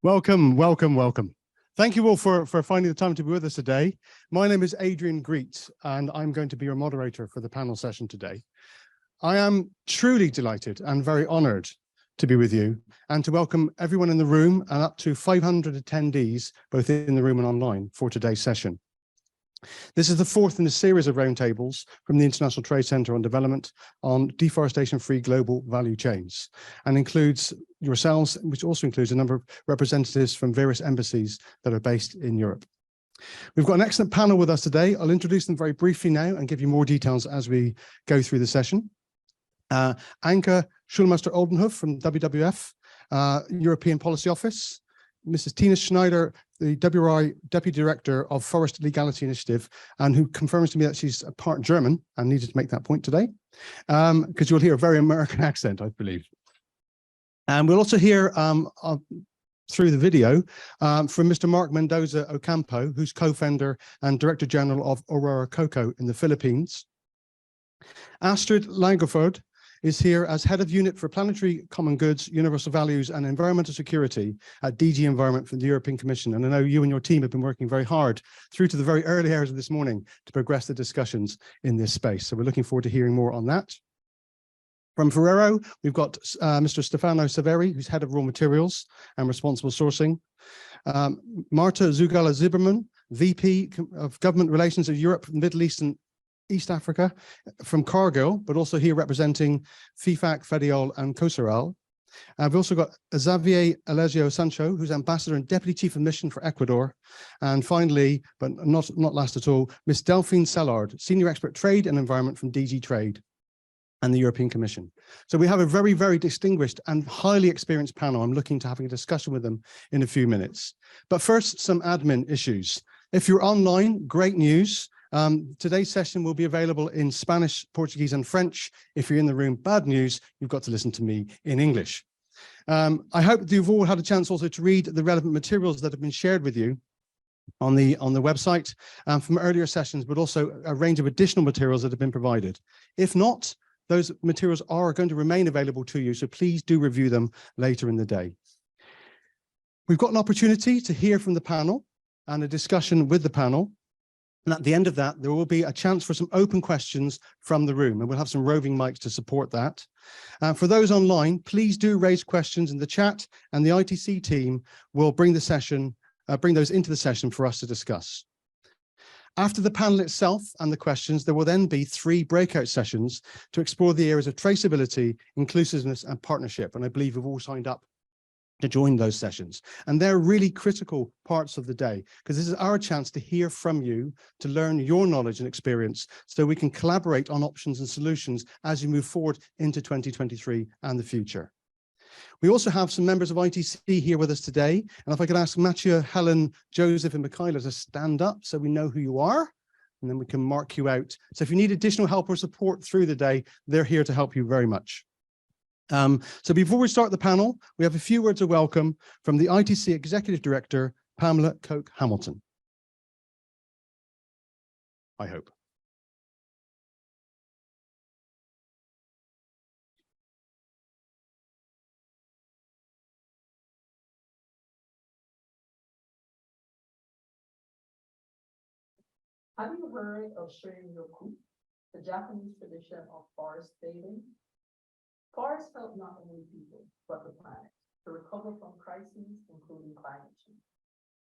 Welcome, welcome, welcome. Thank you all for finding the time to be with us today. My name is Adrian Greet, and I'm going to be your moderator for the panel session today. I am truly delighted and very honored to be with you and to welcome everyone in the room and up to 500 attendees, both in the room and online, for today's session. This is the fourth in a series of roundtables from the International Trade Center on Development on deforestation-free global value chains, and includes yourselves, which also includes a number of representatives from various embassies that are based in Europe. We've got an excellent panel with us today. I'll introduce them very briefly now and give you more details as we go through the session. Anke Schulmeister-Oldenhof from WWF, European Policy Office. Mrs. Tina Schneider, the WRI Deputy Director of Forest Legality Initiative, and who confirms to me that she's a part German and needed to make that point today, because you'll hear a very American accent, I believe. And we'll also hear through the video from Mr. Mark Mendoza Ocampo, who's co-founder and Director General of Aurora Cocoa in the Philippines. Astrid Langeford is here as Head of Unit for Planetary Common Goods, Universal Values and Environmental Security at DG Environment for the European Commission. And I know you and your team have been working very hard through to the very early hours of this morning to progress the discussions in this space. So we're looking forward to hearing more on that. From Ferrero, we've got Mr. Stefano Severi, who's Head of Raw Materials and Responsible Sourcing. Marta Zugala-Zimmerman, VP of Government Relations of Europe, Middle East and East Africa, from Cargill, but also here representing FIFAC, FEDIOL, and COSERAL. We've also got Xavier Elegio Sancho, who's Ambassador and Deputy Chief of Mission for Ecuador. And finally, but not last at all, Ms. Delphine Sellard, Senior Expert Trade and Environment from DG Trade and the European Commission. So we have a very, very distinguished and highly experienced panel. I'm looking to having a discussion with them in a few minutes. But first, some admin issues. If you're online, great news. Today's session will be available in Spanish, Portuguese, and French. If you're in the room, bad news, you've got to listen to me in English. I hope that you've all had a chance also to read the relevant materials that have been shared with you on the website from earlier sessions, but also a range of additional materials that have been provided. If not, those materials are going to remain available to you, so please do review them later in the day. We've got an opportunity to hear from the panel and a discussion with the panel. And at the end of that, there will be a chance for some open questions from the room, and we'll have some roving mics to support that. For those online, please do raise questions in the chat, and the ITC team will bring those into the session for us to discuss. After the panel itself and the questions, there will then be 3 breakout sessions to explore the areas of traceability, inclusiveness, and partnership. And I believe we've all signed up to join those sessions. And they're really critical parts of the day, because this is our chance to hear from you, to learn your knowledge and experience, so we can collaborate on options and solutions as you move forward into 2023 and the future. We also have some members of ITC here with us today. And if I could ask Mathieu, Helen, Joseph, and Michaela to stand up so we know who you are, and then we can mark you out. So if you need additional help or support through the day, they're here to help you very much. So before we start the panel, we have a few words of welcome from the ITC Executive Director, Pamela Coke-Hamilton. I hope. Have you heard of Shorin-yoku, the Japanese tradition of forest bathing? Forests help not only people, but the planet to recover from crises, including climate change.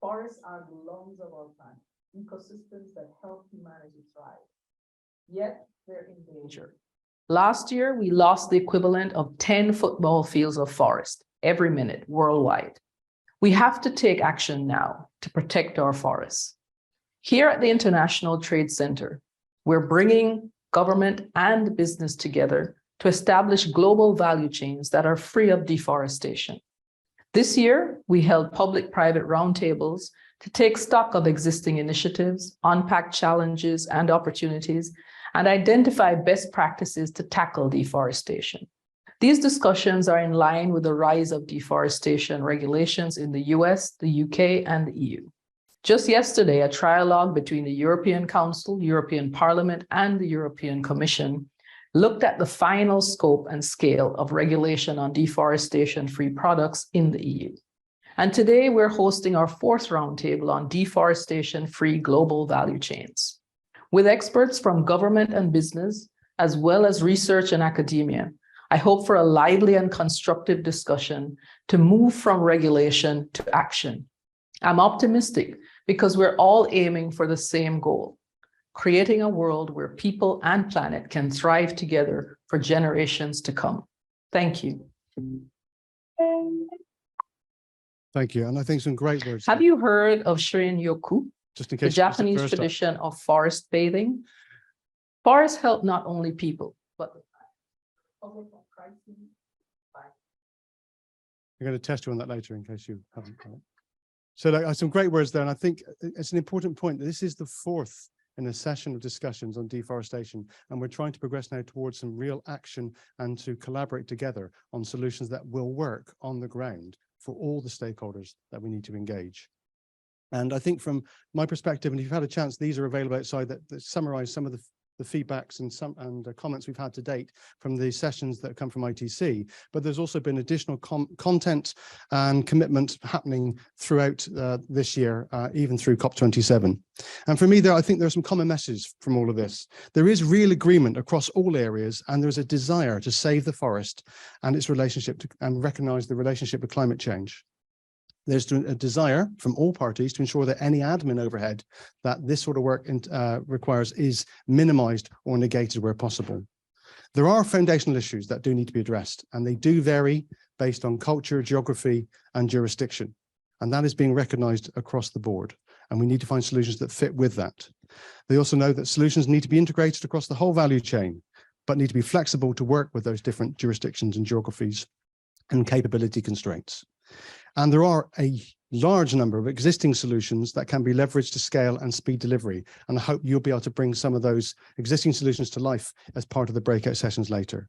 Forests are the lungs of our planet, ecosystems that help humanity thrive. Yet they're in danger. Last year, we lost the equivalent of 10 football fields of forest every minute worldwide. We have to take action now to protect our forests. Here at the International Trade Center, we're bringing government and business together to establish global value chains that are free of deforestation. This year, we held public-private roundtables to take stock of existing initiatives, unpack challenges and opportunities, and identify best practices to tackle deforestation. These discussions are in line with the rise of deforestation regulations in the US, the UK, and the EU. Just yesterday, a trialogue between the European Council, European Parliament, and the European Commission looked at the final scope and scale of regulation on deforestation-free products in the EU. And today we're hosting our fourth roundtable on deforestation-free global value chains, with experts from government and business, as well as research and academia. I hope for a lively and constructive discussion to move from regulation to action. I'm optimistic because we're all aiming for the same goal, creating a world where people and planet can thrive together for generations to come. Thank you. Thank you. And I think some great words. Have you heard of Shinrin-yoku, Just in the case Japanese tradition of forest bathing? Forests help not only people, but the planet. I'm going to test you on that later in case you haven't. So like, some great words there. And I think it's an important point. This is the fourth in a session of discussions on deforestation. And we're trying to progress now towards some real action and to collaborate together on solutions that will work on the ground for all the stakeholders that we need to engage. And I think from my perspective, and if you've had a chance, these are available outside that summarize some of the feedbacks and comments we've had to date from the sessions that come from ITC, but there's also been additional content and commitment happening throughout this year, even through COP27. And for me, I think there are some common messages from all of this. There is real agreement across all areas, and there's a desire to save the forest and its relationship to, and recognize the relationship with climate change. There's a desire from all parties to ensure that any admin overhead that this sort of work requires is minimized or negated where possible. There are foundational issues that do need to be addressed, and they do vary based on culture, geography, and jurisdiction. And that is being recognized across the board. And we need to find solutions that fit with that. They also know that solutions need to be integrated across the whole value chain, but need to be flexible to work with those different jurisdictions and geographies and capability constraints. And there are a large number of existing solutions that can be leveraged to scale and speed delivery. And I hope you'll be able to bring some of those existing solutions to life as part of the breakout sessions later.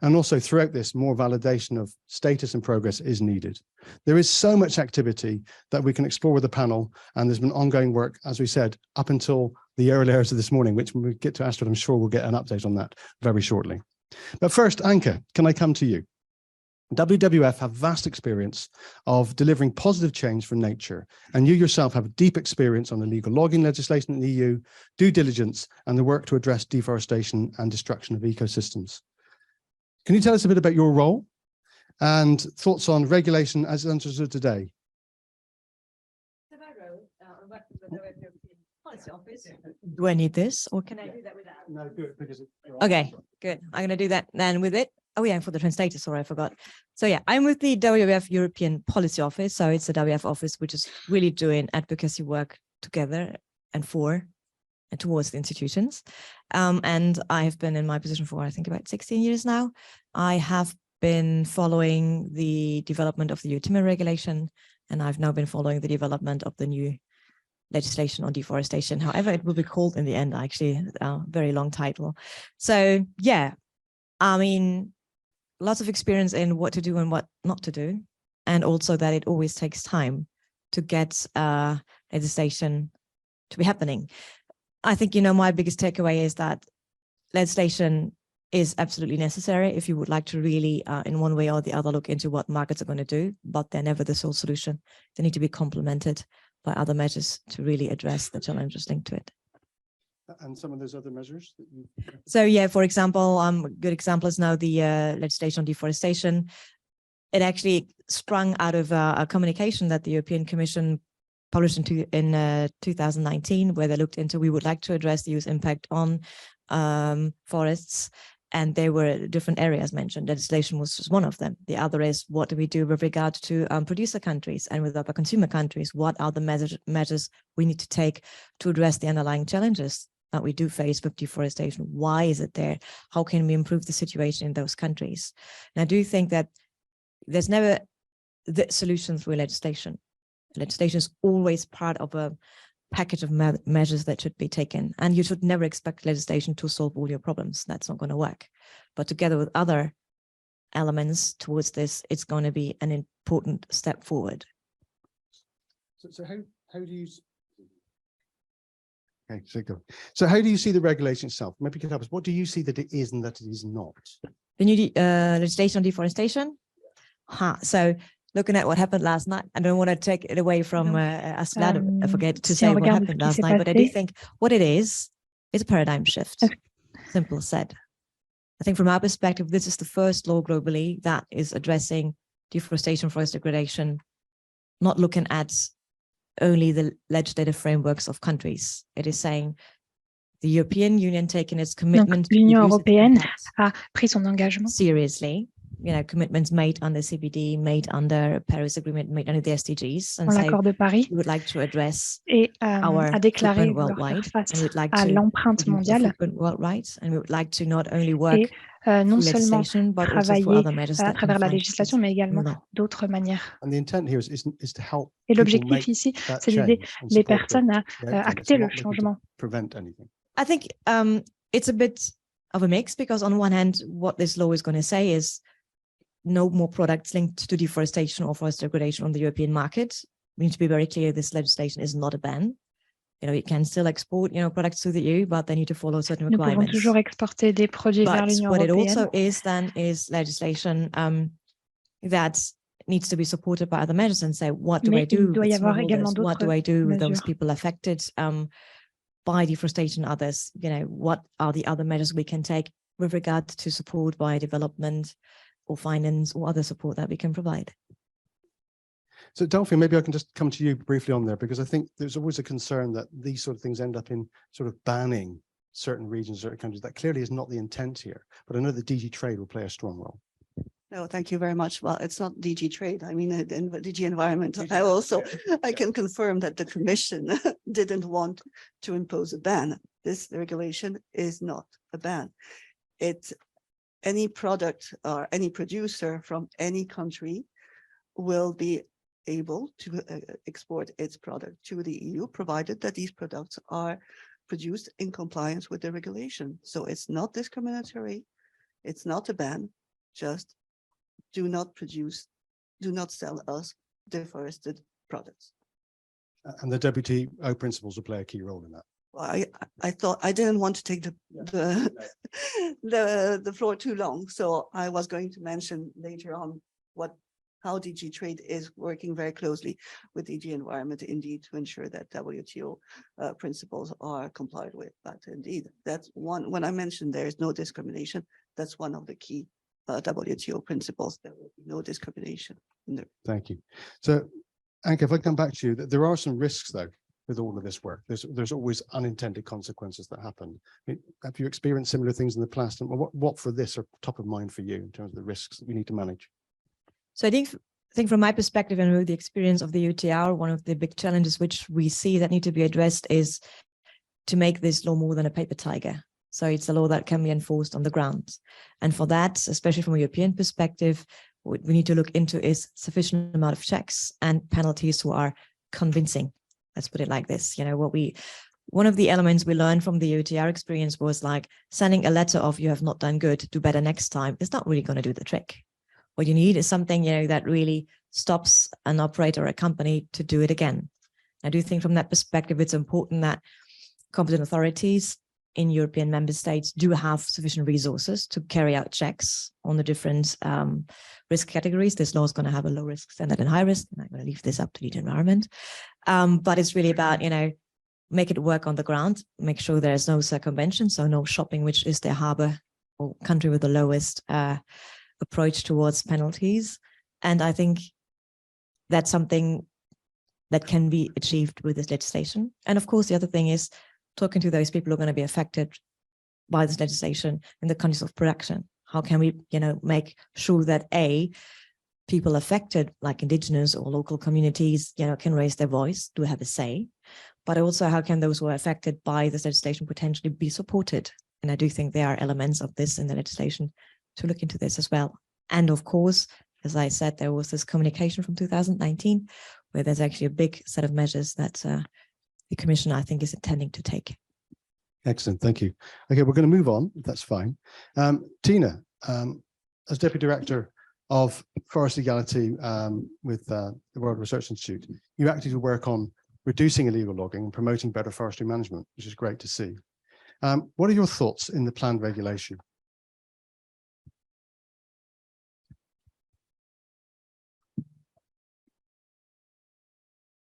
And also throughout this, more validation of status and progress is needed. There is so much activity that we can explore with the panel, and there's been ongoing work, as we said, up until the early hours of this morning, which when we get to Astrid, I'm sure we'll get an update on that very shortly. But first, Anke, can I come to you? WWF have vast experience of delivering positive change for nature, and you yourself have deep experience on illegal logging legislation in the EU, due diligence, and the work to address deforestation and destruction of ecosystems. Can you tell us a bit about your role and thoughts on regulation as understood today? Do I need this, or can I do that without? No, do it because Okay, good. I'm going to do that then with it. Oh yeah, for the translator, sorry, I forgot. So yeah, I'm with the WWF European Policy Office. So it's the WWF office, which is really doing advocacy work together and for and towards the institutions. And I have been in my position for, I think, about 16 years now. I have been following the development of the EU timber regulation, and I've now been following the development of the new legislation on deforestation. However, it will be called in the end, actually, a very long title. So yeah, I mean, lots of experience in what to do and what not to do. And also that it always takes time to get legislation to be happening. I think, you know, my biggest takeaway is that legislation is absolutely necessary if you would like to really, in one way or the other, look into what markets are going to do, but they're never the sole solution. They need to be complemented by other measures to really address the challenges linked to it. And some of those other measures that you... So yeah, for example, a good example is now the legislation on deforestation. It actually sprung out of a communication that the European Commission published in 2019, where they looked into, we would like to address the EU's impact on forests. And there were different areas mentioned. Legislation was just one of them. The other is, what do we do with regard to producer countries and with other consumer countries? What are the measures we need to take to address the underlying challenges that we do face with deforestation? Why is it there? How can we improve the situation in those countries? And I do think that there's never the solution through legislation. Legislation is always part of a package of measures that should be taken. And you should never expect legislation to solve all your problems. That's not going to work. But together with other elements towards this, it's going to be an important step forward. So how do you... Okay, so how do you see the regulation itself? Maybe you can help us. What do you see that it is and that it is not? The new legislation on deforestation? So looking at what happened last night, I don't want to take it away from us. I forget to si say on what regarde happened ce qui last s'est night, but I do passé, think what it is a paradigm shift. Est-ce- Simple said. I think from our perspective, this is the first law globally that is addressing deforestation, forest degradation, not looking at only the legislative frameworks of countries. It is saying the European Union taking its commitment to l'Union reduce its européenne impact a pris son engagement seriously, commitments made under CBD, made under Paris Agreement, made under the SDGs, and dans say l'accord de Paris we would like to address et our a déclaré footprint vouloir faire worldwide, face and we'd like à to l'empreinte reduce the mondiale footprint worldwide, and we would like to not only work et non through seulement legislation, but also through travailler other measures à that can travers la find législation, mais également d'autres manières. And the intent here is to help Et people l'objectif make ici, that c'est d'aider change and les support personnes à the outcome. It's acter le not looking to changement. prevent anything. I think it's a bit of a mix, because on one hand, what this law is going to say is no more products linked to deforestation or forest degradation on the European market. We need to be very clear, this legislation is not a ban. You can still export, products to the EU, but they need to follow certain Nous pouvons requirements. toujours exporter des produits vers But l'Union what it européenne. also is then is legislation that needs to be supported by other measures, and say, what do I Mais do il doit y with avoir également smallholders? What do d'autres I do with those mesures. people affected by deforestation, others? What are the other measures we can take with regard to support by development or finance or other support that we can provide? So Delphine, maybe I can just come to you briefly on there, because I think there's always a concern that these sort of things end up in sort of banning certain regions, certain countries. That clearly is not the intent here, but I know that DG Trade will play a strong role. No, thank you very much. Well, it's not DG Trade. I mean, DG Environment. I can confirm that the Commission didn't want to impose a ban. This regulation is not a ban. It's any product or any producer from any country will be able to export its product to the EU, provided that these products are produced in compliance with the regulation. So it's not discriminatory. It's not a ban. Just do not sell us deforested products. And the WTO principles will play a key role in that. Well, I thought I didn't want to take the floor too long, so I was going to mention later on how DG Trade is working very closely with DG Environment, indeed, to ensure that WTO principles are complied with. But indeed, that's one. When I mentioned there is no discrimination, that's one of the key WTO principles. There will be no discrimination in there. Thank you. So, Anke, if I come back to you, there are some risks though with all of this work. There's always unintended consequences that happen. Have you experienced similar things in the past? And what for this are top of mind for you in terms of the risks that we need to manage? So I think from my perspective and with the experience of the UTR, one of the big challenges which we see that need to be addressed is to make this law more than a paper tiger. So it's a law that can be enforced on the ground. And for that, especially from a European perspective, what we need to look into is sufficient amount of checks and penalties who are convincing. Let's put it like this. One of the elements we learned from the UTR experience was like sending a letter of you have not done good, do better next time. It's not really going to do the trick. What you need is something, that really stops an operator or a company to do it again. I do think from that perspective, it's important that competent authorities in European member states do have sufficient resources to carry out checks on the different risk categories. This law is going to have a low risk standard and high risk, and I'm going to leave this up to the environment. But it's really about, make it work on the ground, make sure there's no circumvention, so no shopping, which is the harbor or country with the lowest approach towards penalties. And I think that's something that can be achieved with this legislation. And of course, the other thing is talking to those people who are going to be affected by this legislation in the countries of production. How can we, make sure that people affected, like indigenous or local communities, can raise their voice, do have a say, but also how can those who are affected by this legislation potentially be supported? And I do think there are elements of this in the legislation to look into this as well. And of course, as I said, there was this communication from 2019, where there's actually a big set of measures that the Commission, I think, is intending to take. Excellent, thank you. Okay, we're going to move on, if that's fine. Tina, as Deputy Director of Forest Legality with the World Research Institute, you actively work on reducing illegal logging and promoting better forestry management, which is great to see. What are your thoughts in the planned regulation?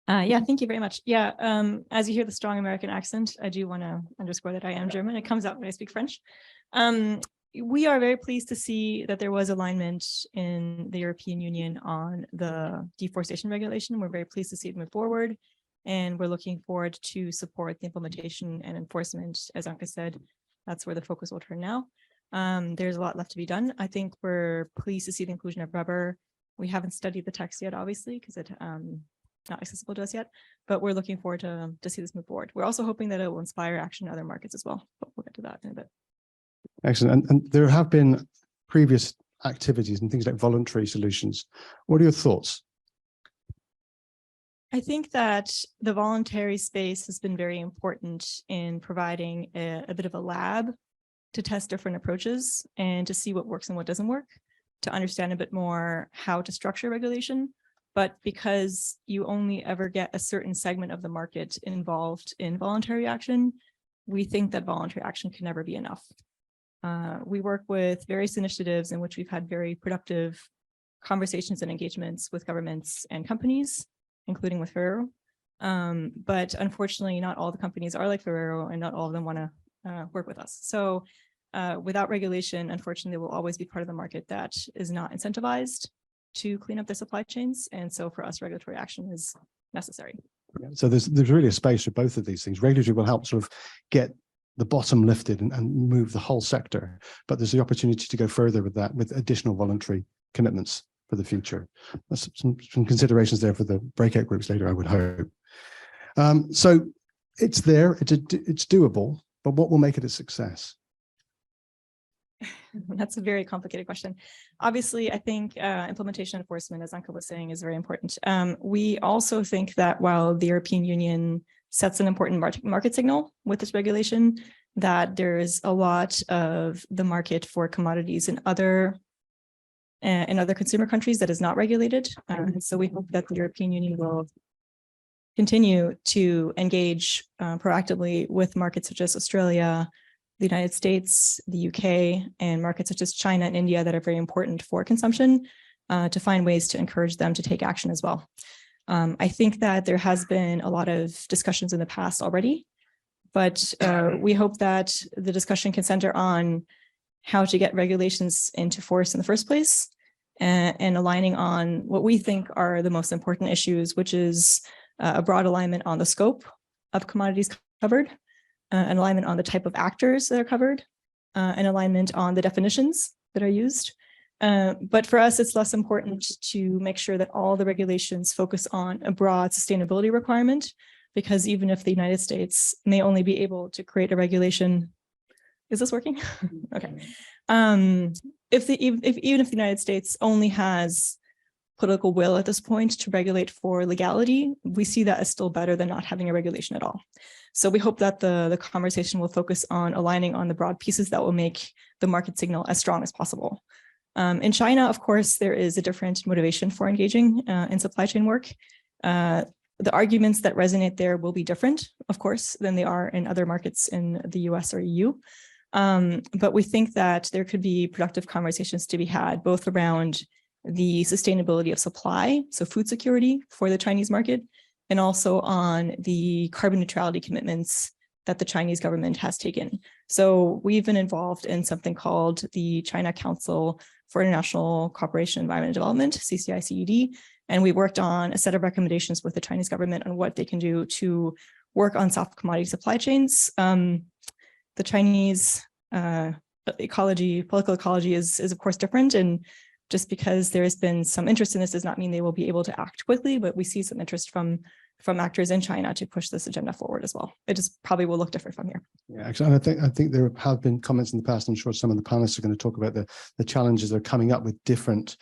Yeah, thank you very much. Yeah, as you hear the strong American accent, I do want to underscore that I am German. It comes out when I speak French. We are very pleased to see that there was alignment in the European Union on the deforestation regulation. We're very pleased to see it move forward, and we're looking forward to support the implementation and enforcement. As Anka said, that's where the focus will turn now. There's a lot left to be done. I think we're pleased to see the inclusion of rubber. We haven't studied the text yet, obviously, because it not accessible to us yet, but we're looking forward to see this move forward. We're also hoping that it will inspire action in other markets as well, but we'll get to that in a bit. Excellent. And there have been previous activities and things like voluntary solutions. What are your thoughts? I think that the voluntary space has been very important in providing a bit of a lab to test different approaches and to see what works and what doesn't work, to understand a bit more how to structure regulation. But because you only ever get a certain segment of the market involved in voluntary action, we think that voluntary action can never be enough. We work with various initiatives in which we've had very productive conversations and engagements with governments and companies, including with Ferrero. But unfortunately, not all the companies are like Ferrero, and not all of them want to work with us. So without regulation, unfortunately, will always be part of the market that is not incentivized to clean up their supply chains. And so for us, regulatory action is necessary. So there's really a space for both of these things. Regulatory will help sort of get the bottom lifted and move the whole sector, but there's the opportunity to go further with that, with additional voluntary commitments for the future. There's some considerations there for the breakout groups later, I would hope. So it's there, it's doable, but what will make it a success? That's a very complicated question. Obviously, I think implementation enforcement, as Anka was saying, is very important. We also think that while the European Union sets an important market signal with this regulation, that there is a lot of the market for commodities in other consumer countries that is not regulated. So we hope that the European Union will continue to engage proactively with markets such as Australia, the United States, the UK, and markets such as China and India that are very important for consumption, to find ways to encourage them to take action as well. I think that there has been a lot of discussions in the past already, but we hope that the discussion can center on how to get regulations into force in the first place, and aligning on what we think are the most important issues, which is a broad alignment on the scope of commodities covered, an alignment on the type of actors that are covered, an alignment on the definitions that are used. But for us, it's less important to make sure that all the regulations focus on a broad sustainability requirement, because even if the United States may only be able to create a regulation, is this working? Okay. Even if the United States only has political will at this point to regulate for legality, we see that as still better than not having a regulation at all. So we hope that the conversation will focus on aligning on the broad pieces that will make the market signal as strong as possible. In China, of course, there is a different motivation for engaging in supply chain work. The arguments that resonate there will be different, of course, than they are in other markets in the US or EU. But we think that there could be productive conversations to be had, both around the sustainability of supply, so food security for the Chinese market, and also on the carbon neutrality commitments that the Chinese government has taken. So we've been involved in something called the China Council for International Cooperation and Environment Development, CCICED, and we worked on a set of recommendations with the Chinese government on what they can do to work on soft commodity supply chains. The Chinese political ecology is of course different, and just because there has been some interest in this does not mean they will be able to act quickly, but we see some interest from actors in China to push this agenda forward as well. It just probably will look different from here. Yeah, actually, I think there have been comments in the past. I'm sure some of the panelists are going to talk about the challenges that are coming up with different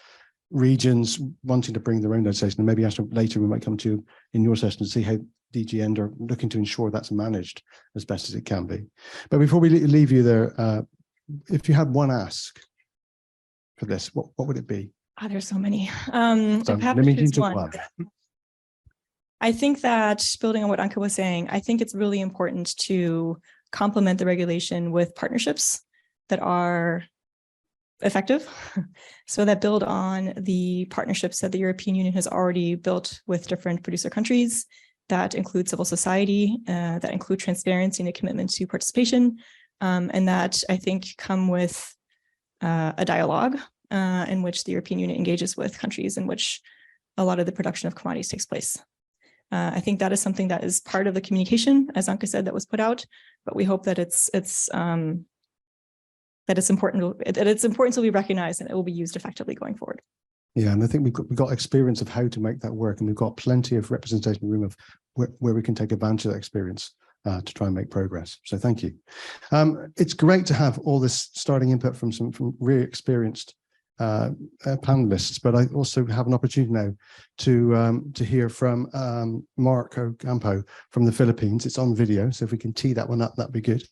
regions wanting to bring their own legislation. And maybe after later we might come to in your session to see how DG End are looking to ensure that's managed as best as it can be. But before we leave you there, if you had one ask for this, what would it be? Oh, there's so many. So let me choose one. I think that, building on what Anka was saying, I think it's really important to complement the regulation with partnerships that are effective. So that build on the partnerships that the European Union has already built with different producer countries, that include civil society, that include transparency and a commitment to participation, and that I think come with a dialogue in which the European Union engages with countries in which a lot of the production of commodities takes place. I think that is something that is part of the communication, as Anke said, that was put out, but we hope that it's important to be recognized and it will be used effectively going forward. Yeah, and I think we've got experience of how to make that work, and we've got plenty of representation in the room of where we can take advantage of that experience to try and make progress. So thank you. It's great to have all this starting input from really experienced panelists, but I also have an opportunity now to hear from Marco Campo from the Philippines. It's on video, so if we can tee that one up, that'd be good.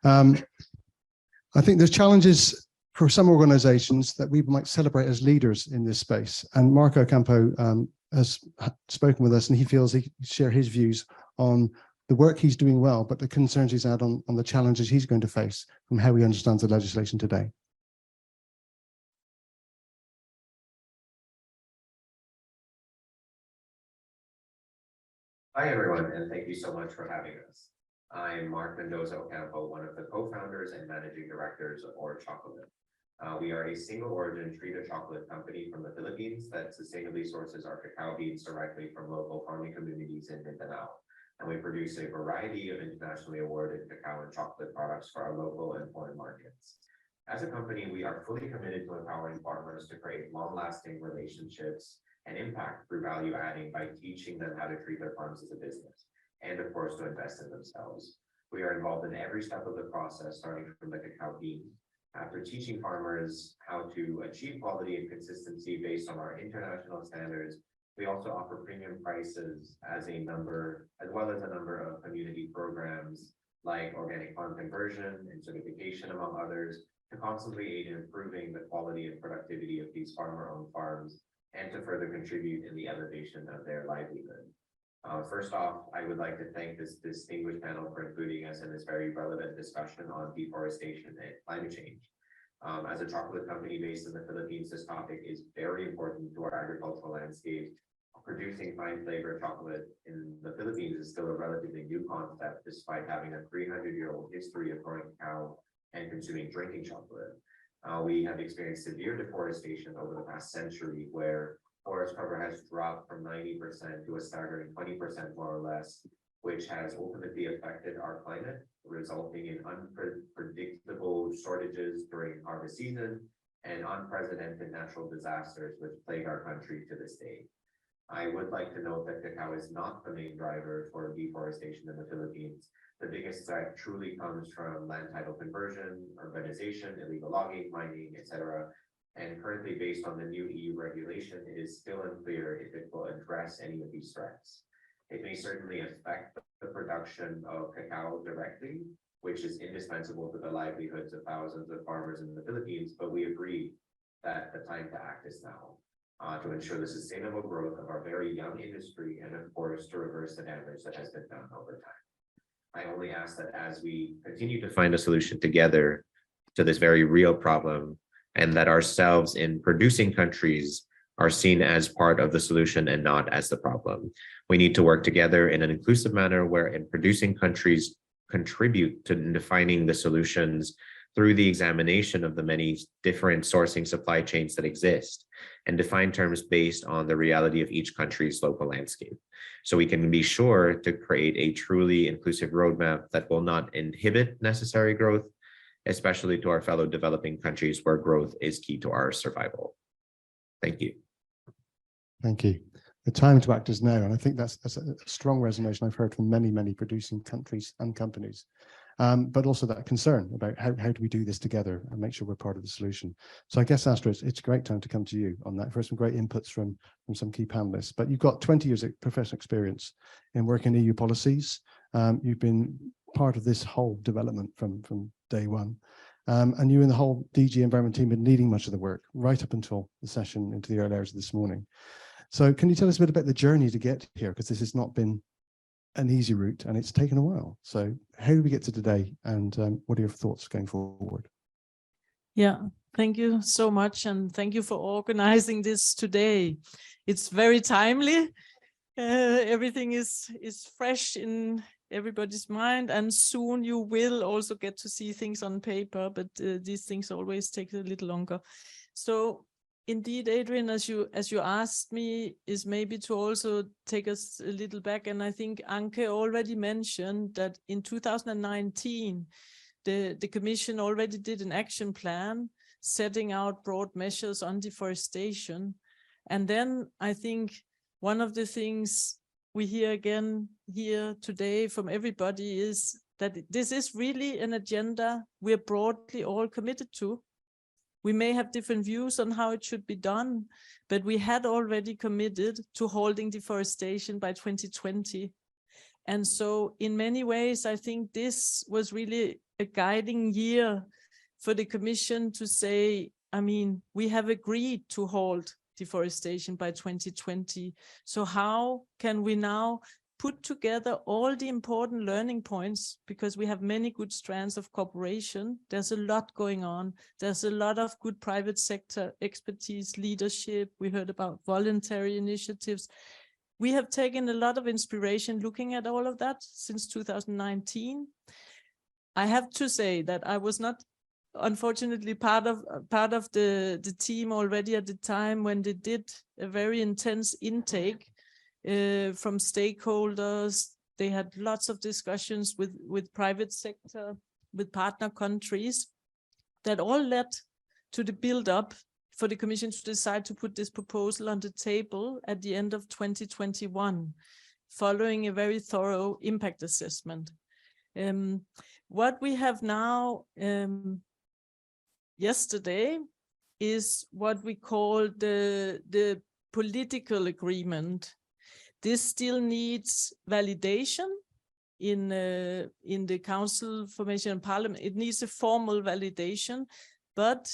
I think there's challenges for some organizations that we might celebrate as leaders in this space. And Marco Campo has spoken with us, and he feels he can share his views on the work he's doing well, but the concerns he's had on the challenges he's going to face from how he understands the legislation today. Hi, everyone, and thank you so much for having us. I'm Mark Mendoza Ocampo, one of the co-founders and managing directors of Or Chocolate. We are a single origin treated chocolate company from the Philippines that sustainably sources our cacao beans directly from local farming communities in Mindanao. And we produce a variety of internationally awarded cacao and chocolate products for our local and foreign markets. As a company, we are fully committed to empowering farmers to create long-lasting relationships and impact through value adding by teaching them how to treat their farms as a business, and of course, to invest in themselves. We are involved in every step of the process, starting from the cacao bean. After teaching farmers how to achieve quality and consistency based on our international standards, we also offer premium prices as well as a number of community programs like organic farm conversion and certification, among others, to constantly aid in improving the quality and productivity of these farmer-owned farms and to further contribute in the elevation of their livelihood. First off, I would like to thank this distinguished panel for including us in this very relevant discussion on deforestation and climate change. As a chocolate company based in the Philippines, this topic is very important to our agricultural landscape. Producing fine flavored chocolate in the Philippines is still a relatively new concept, despite having a 300-year-old history of growing cacao and consuming drinking chocolate. We have experienced severe deforestation over the past century, where forest cover has dropped from 90% to a staggering 20% more or less, which has ultimately affected our climate, resulting in unpredictable shortages during harvest season and unprecedented natural disasters which plague our country to this day. I would like to note that cacao is not the main driver for deforestation in the Philippines. The biggest threat truly comes from land title conversion, urbanization, illegal logging, mining, etc. And currently, based on the new EU regulation, it is still unclear if it will address any of these threats. It may certainly affect the production of cacao directly, which is indispensable to the livelihoods of thousands of farmers in the Philippines, but we agree that the time to act is now to ensure the sustainable growth of our very young industry and, of course, to reverse the damage that has been done over time. I only ask that as we continue to find a solution together to this very real problem, and that ourselves in producing countries are seen as part of the solution and not as the problem. We need to work together in an inclusive manner where in producing countries contribute to defining the solutions through the examination of the many different sourcing supply chains that exist and define terms based on the reality of each country's local landscape. So we can be sure to create a truly inclusive roadmap that will not inhibit necessary growth, especially to our fellow developing countries where growth is key to our survival. Thank you. Thank you. The time to act is now, and I think that's a strong resonance I've heard from many producing countries and companies, but also that concern about how do we do this together and make sure we're part of the solution. So I guess, Astrid, it's a great time to come to you on that. First, some great inputs from some key panelists, but you've got 20 years of professional experience in working EU policies. You've been part of this whole development from day one. And you and the whole DG Environment team have been leading much of the work right up until the session into the early hours of this morning. So can you tell us a bit about the journey to get here? Because this has not been an easy route and it's taken a while. So how do we get to today, and what are your thoughts going forward? Yeah, thank you so much. And thank you for organizing this today. It's very timely. Everything is fresh in everybody's mind, and soon you will also get to see things on paper, but these things always take a little longer. So indeed, Adrian, as you asked me, is maybe to also take us a little back. And I think Anke already mentioned that in 2019, the Commission already did an action plan setting out broad measures on deforestation. And then I think one of the things we hear again here today from everybody is that this is really an agenda we're broadly all committed to. We may have different views on how it should be done, but we had already committed to halting deforestation by 2020. And so in many ways, I think this was really a guiding year for the Commission to say, I mean, we have agreed to halt deforestation by 2020. So how can we now put together all the important learning points, because we have many good strands of cooperation. There's a lot going on. There's a lot of good private sector expertise, leadership. We heard about voluntary initiatives. We have taken a lot of inspiration looking at all of that since 2019. I have to say that I was not, unfortunately, part of the team already at the time when they did a very intense intake from stakeholders. They had lots of discussions with private sector, with partner countries, that all led to the build-up for the Commission to decide to put this proposal on the table at the end of 2021, following a very thorough impact assessment. What we have now yesterday is what we call the political agreement. This still needs validation in the Council, Formation and Parliament. It needs a formal validation, but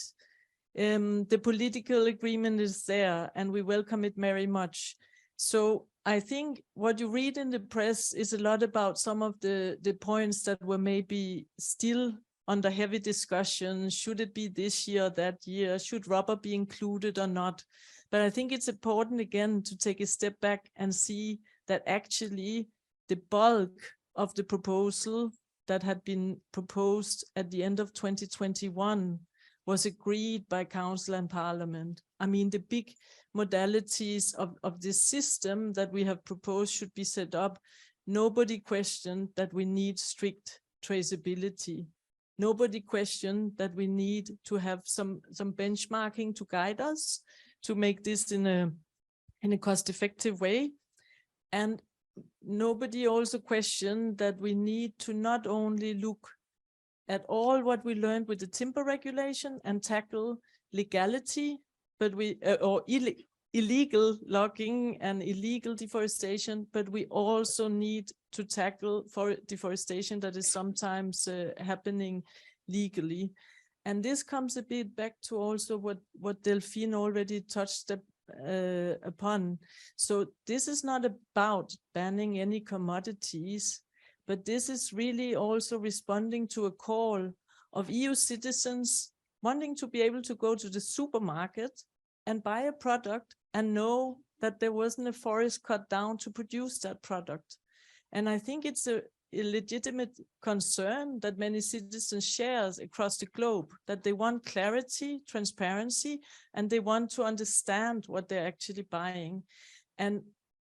the political agreement is there, and we welcome it very much. So I think what you read in the press is a lot about some of the points that were maybe still under heavy discussion. Should it be this year, that year? Should rubber be included or not? But I think it's important, again, to take a step back and see that actually the bulk of the proposal that had been proposed at the end of 2021 was agreed by Council and Parliament. I mean, the big modalities of this system that we have proposed should be set up. Nobody questioned that we need strict traceability. Nobody questioned that we need to have some benchmarking to guide us to make this in a cost-effective way. And nobody also questioned that we need to not only look at all what we learned with the timber regulation and tackle legality, but illegal logging and illegal deforestation, but we also need to tackle deforestation that is sometimes happening legally. And this comes a bit back to also what Delphine already touched upon. So this is not about banning any commodities, but this is really also responding to a call of EU citizens wanting to be able to go to the supermarket and buy a product and know that there wasn't a forest cut down to produce that product. And I think it's a legitimate concern that many citizens share across the globe, that they want clarity, transparency, and they want to understand what they're actually buying. And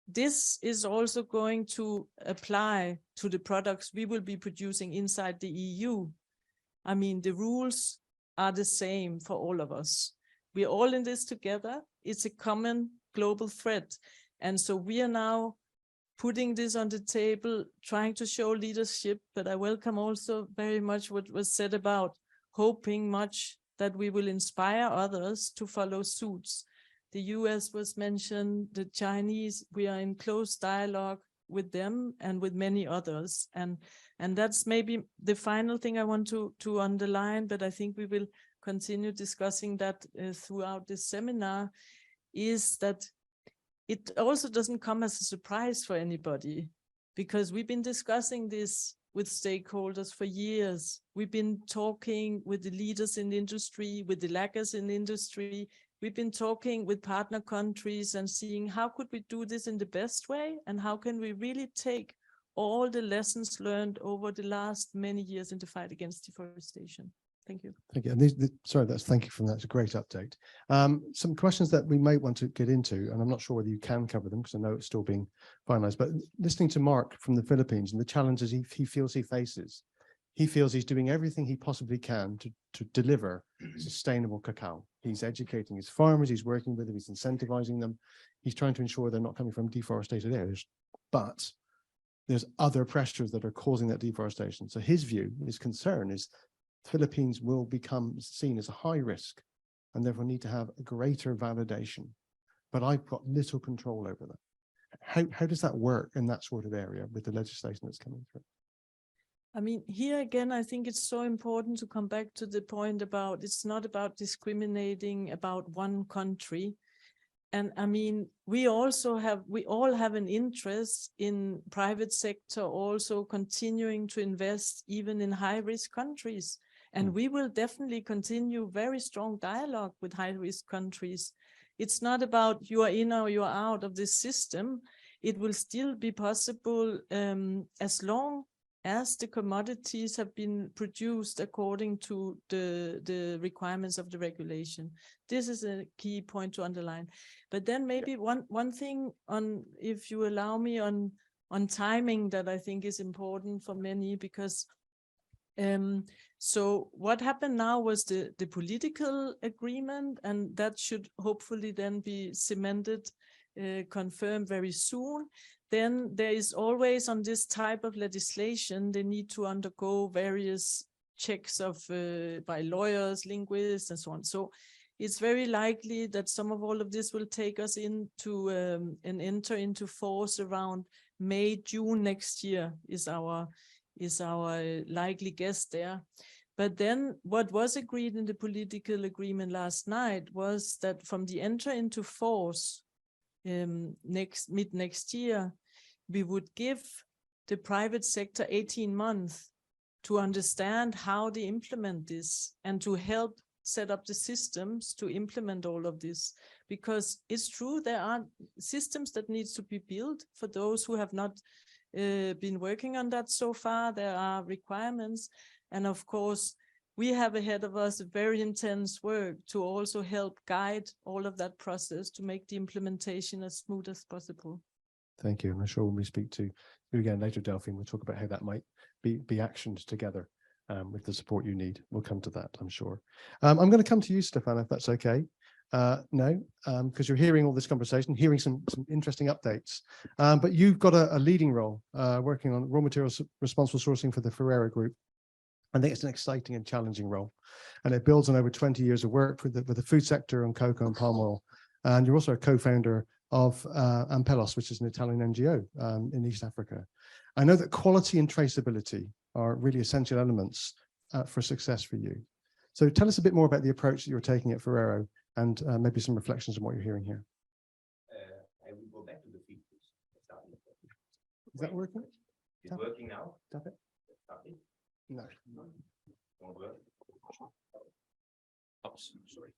this is also going to apply to the products we will be producing inside the EU. I mean, the rules are the same for all of us. We're all in this together. It's a common global threat. And so we are now putting this on the table, trying to show leadership, but I welcome also very much what was said about hoping much that we will inspire others to follow suits. The US was mentioned, the Chinese, we are in close dialogue with them and with many others. And that's maybe the final thing I want to underline, but I think we will continue discussing that throughout this seminar, is that it also doesn't come as a surprise for anybody, because we've been discussing this with stakeholders for years. We've been talking with the leaders in the industry, with the laggers in the industry. We've been talking with partner countries and seeing how could we do this in the best way, and how can we really take all the lessons learned over the last many years in the fight against deforestation. Thank you. Thank you. And thank you for that. It's a great update. Some questions that we may want to get into, and I'm not sure whether you can cover them because I know it's still being finalized, but listening to Mark from the Philippines and the challenges he feels he faces, he feels he's doing everything he possibly can to deliver sustainable cacao. He's educating his farmers, he's working with them, he's incentivizing them. He's trying to ensure they're not coming from deforested areas, but there's other pressures that are causing that deforestation. So his view, his concern is Philippines will become seen as a high risk and therefore need to have a greater validation. But I've got little control over that. How does that work in that sort of area with the legislation that's coming through? I mean, here again, I think it's so important to come back to the point about it's not about discriminating about one country. And I mean, we all have an interest in private sector also continuing to invest even in high-risk countries. And we will definitely continue very strong dialogue with high-risk countries. It's not about you are in or you are out of this system. It will still be possible as long as the commodities have been produced according to the requirements of the regulation. This is a key point to underline. But then maybe one thing on, if you allow me, on timing that I think is important for many, because so what happened now was the political agreement, and that should hopefully then be cemented, confirmed very soon. Then there is always on this type of legislation, they need to undergo various checks of by lawyers, linguists, and so on. So it's very likely that some of all of this will take us into and enter into force around May, June next year is our likely guess there. But then what was agreed in the political agreement last night was that from the enter into force mid next year, we would give the private sector 18 months to understand how they implement this and to help set up the systems to implement all of this. Because it's true, there are systems that needs to be built for those who have not been working on that so far. There are requirements. And of course, we have ahead of us very intense work to also help guide all of that process to make the implementation as smooth as possible. Thank you. And I'm sure when we speak to you again later, Delphine, we'll talk about how that might be actioned together with the support you need. We'll come to that, I'm sure. I'm going to come to you, Stefan, if that's okay. No, because you're hearing all this conversation, hearing some interesting updates. But you've got a leading role working on raw materials responsible sourcing for the Ferrero Group. I think it's an exciting and challenging role, and it builds on over 20 years of work with the food sector on cocoa and palm oil. And you're also a co-founder of Ampelos, which is an Italian NGO in East Africa. I know that quality and traceability are really essential elements for success for you. So tell us a bit more about the approach that you're taking at Ferrero, and maybe some reflections on what you're hearing here. I will go back to the 50s. Is that working? It's working now? Tap it. No. Don't work. Oops, sorry.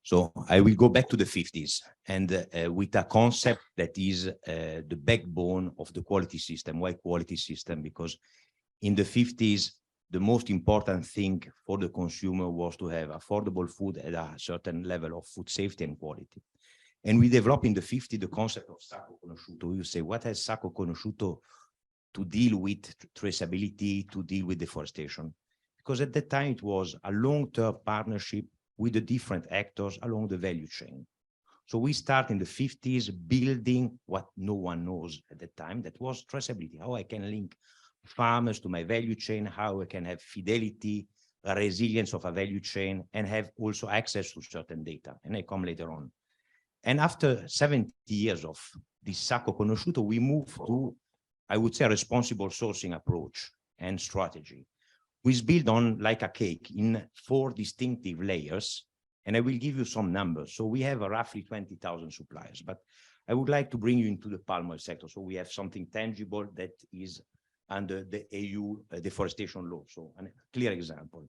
So I will go back to the 50s and with a concept that is the backbone of the quality system. Why quality system? Because in the 50s, the most important thing for the consumer was to have affordable food at a certain level of food safety and quality. And we developed in the 50s the concept of sacco conosciuto. You say, what has sacco conosciuto to deal with traceability, to deal with deforestation? Because at that time, it was a long-term partnership with the different actors along the value chain. So we start in the 50s building what no one knows at the time, that was traceability, how I can link farmers to my value chain, how I can have fidelity, resilience of a value chain, and have also access to certain data. And I come later on. And after 70 years of this sacco conosciuto, we move to, I would say, a responsible sourcing approach and strategy. We build on like a cake in 4 distinctive layers, and I will give you some numbers. So we have roughly 20,000 suppliers, but I would like to bring you into the palm oil sector. So we have something tangible that is under the EU deforestation law. So a clear example.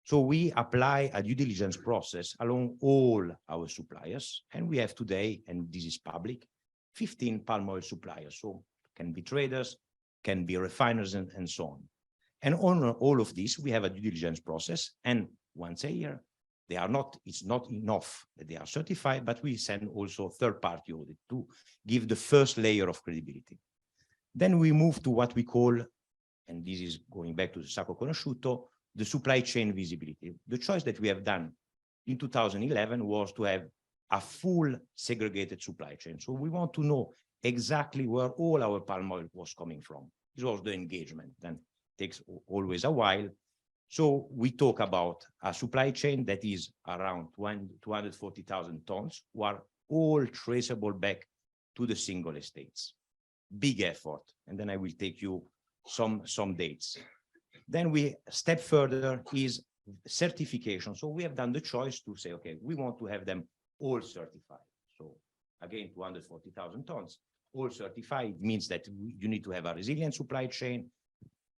So we apply a due diligence process along all our suppliers. And we have today, and this is public, 15 palm oil suppliers. So can be traders, can be refiners, and so on. And on all of this, we have a due diligence process. And once a year, they are not, it's not enough that they are certified, but we send also third-party audit to give the first layer of credibility. Then we move to what we call, and this is going back to the Sacco Conosciuto, the supply chain visibility. The choice that we have done in 2011 was to have a full segregated supply chain. So we want to know exactly where all our palm oil was coming from. This was the engagement. Then takes always a while. So we talk about a supply chain that is around 240,000 tons, who are all traceable back to the single estates. Big effort. And then I will take you some dates. Then we step further is certification. So we have done the choice to say, okay, we want to have them all certified. So again, 240,000 tons, all certified means that you need to have a resilient supply chain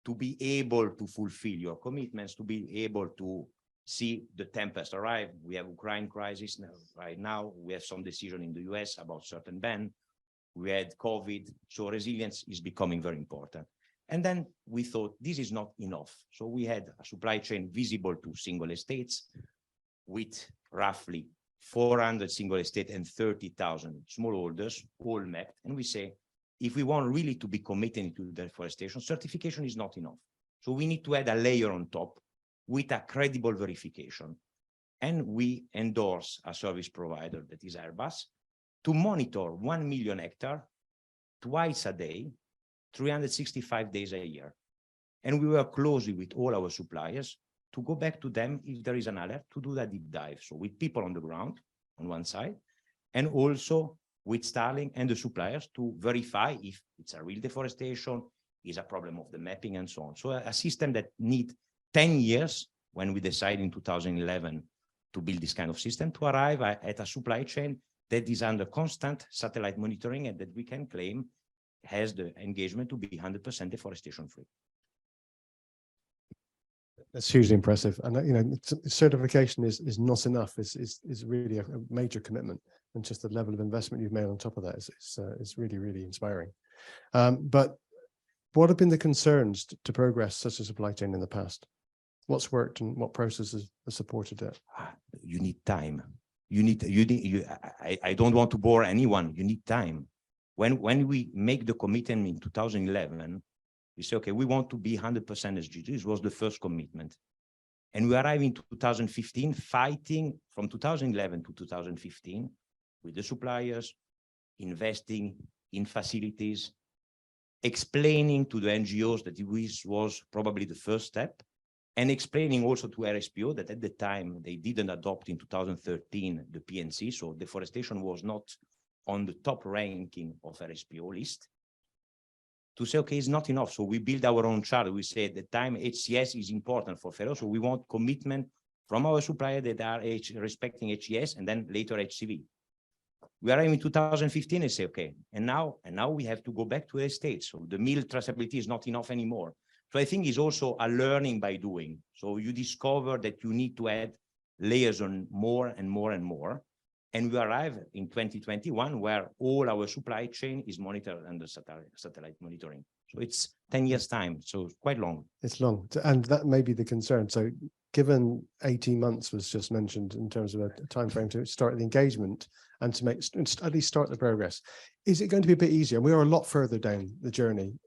to be able to fulfill your commitments, to be able to see the tempest arrive. We have Ukraine crisis right now. We have some decision in the US about certain ban. We had COVID. So resilience is becoming very important. And then we thought this is not enough. So we had a supply chain visible to single estates with roughly 400 single estate and 30,000 smallholders, all mapped. And we say, if we want really to be committed to deforestation, certification is not enough. So we need to add a layer on top with a credible verification. And we endorse a service provider that is Airbus to monitor 1 million hectares twice a day, 365 days a year. And we work closely with all our suppliers to go back to them if there is an alert to do that deep dive. So with people on the ground on one side, and also with Starling and the suppliers to verify if it's a real deforestation, is a problem of the mapping and so on. So a system that needs 10 years when we decide in 2011 to build this kind of system to arrive at a supply chain that is under constant satellite monitoring and that we can claim has the engagement to be 100% deforestation free. That's hugely impressive. And, certification is not enough. It's really a major commitment. And just the level of investment you've made on top of that is really, really inspiring. But what have been the concerns to progress such a supply chain in the past? What's worked and what processes have supported it? You need time. I don't want to bore anyone. You need time. When we make the commitment in 2011, we say, okay, we want to be 100% SDG. This was the first commitment. And we arrive in 2015, fighting from 2011 to 2015 with the suppliers, investing in facilities, explaining to the NGOs that this was probably the first step, and explaining also to RSPO that at the time they didn't adopt in 2013 the PNC, so deforestation was not on the top ranking of RSPO list, to say, okay, it's not enough. So we build our own chart. We say at the time HCS is important for Ferro, so we want commitment from our supplier that are respecting HCS and then later HCV. We are in 2015 and say, okay, and now we have to go back to the States. So the mill traceability is not enough anymore. So I think it's also a learning by doing. So you discover that you need to add layers on more and more and more. And we arrive in 2021 where all our supply chain is monitored under satellite monitoring. So it's 10 years time, so quite long. It's long, and that may be the concern. So given 18 months was just mentioned in terms of a time frame to start the engagement and to make at least start the progress, is it going to be a bit easier? We are a lot further down the journey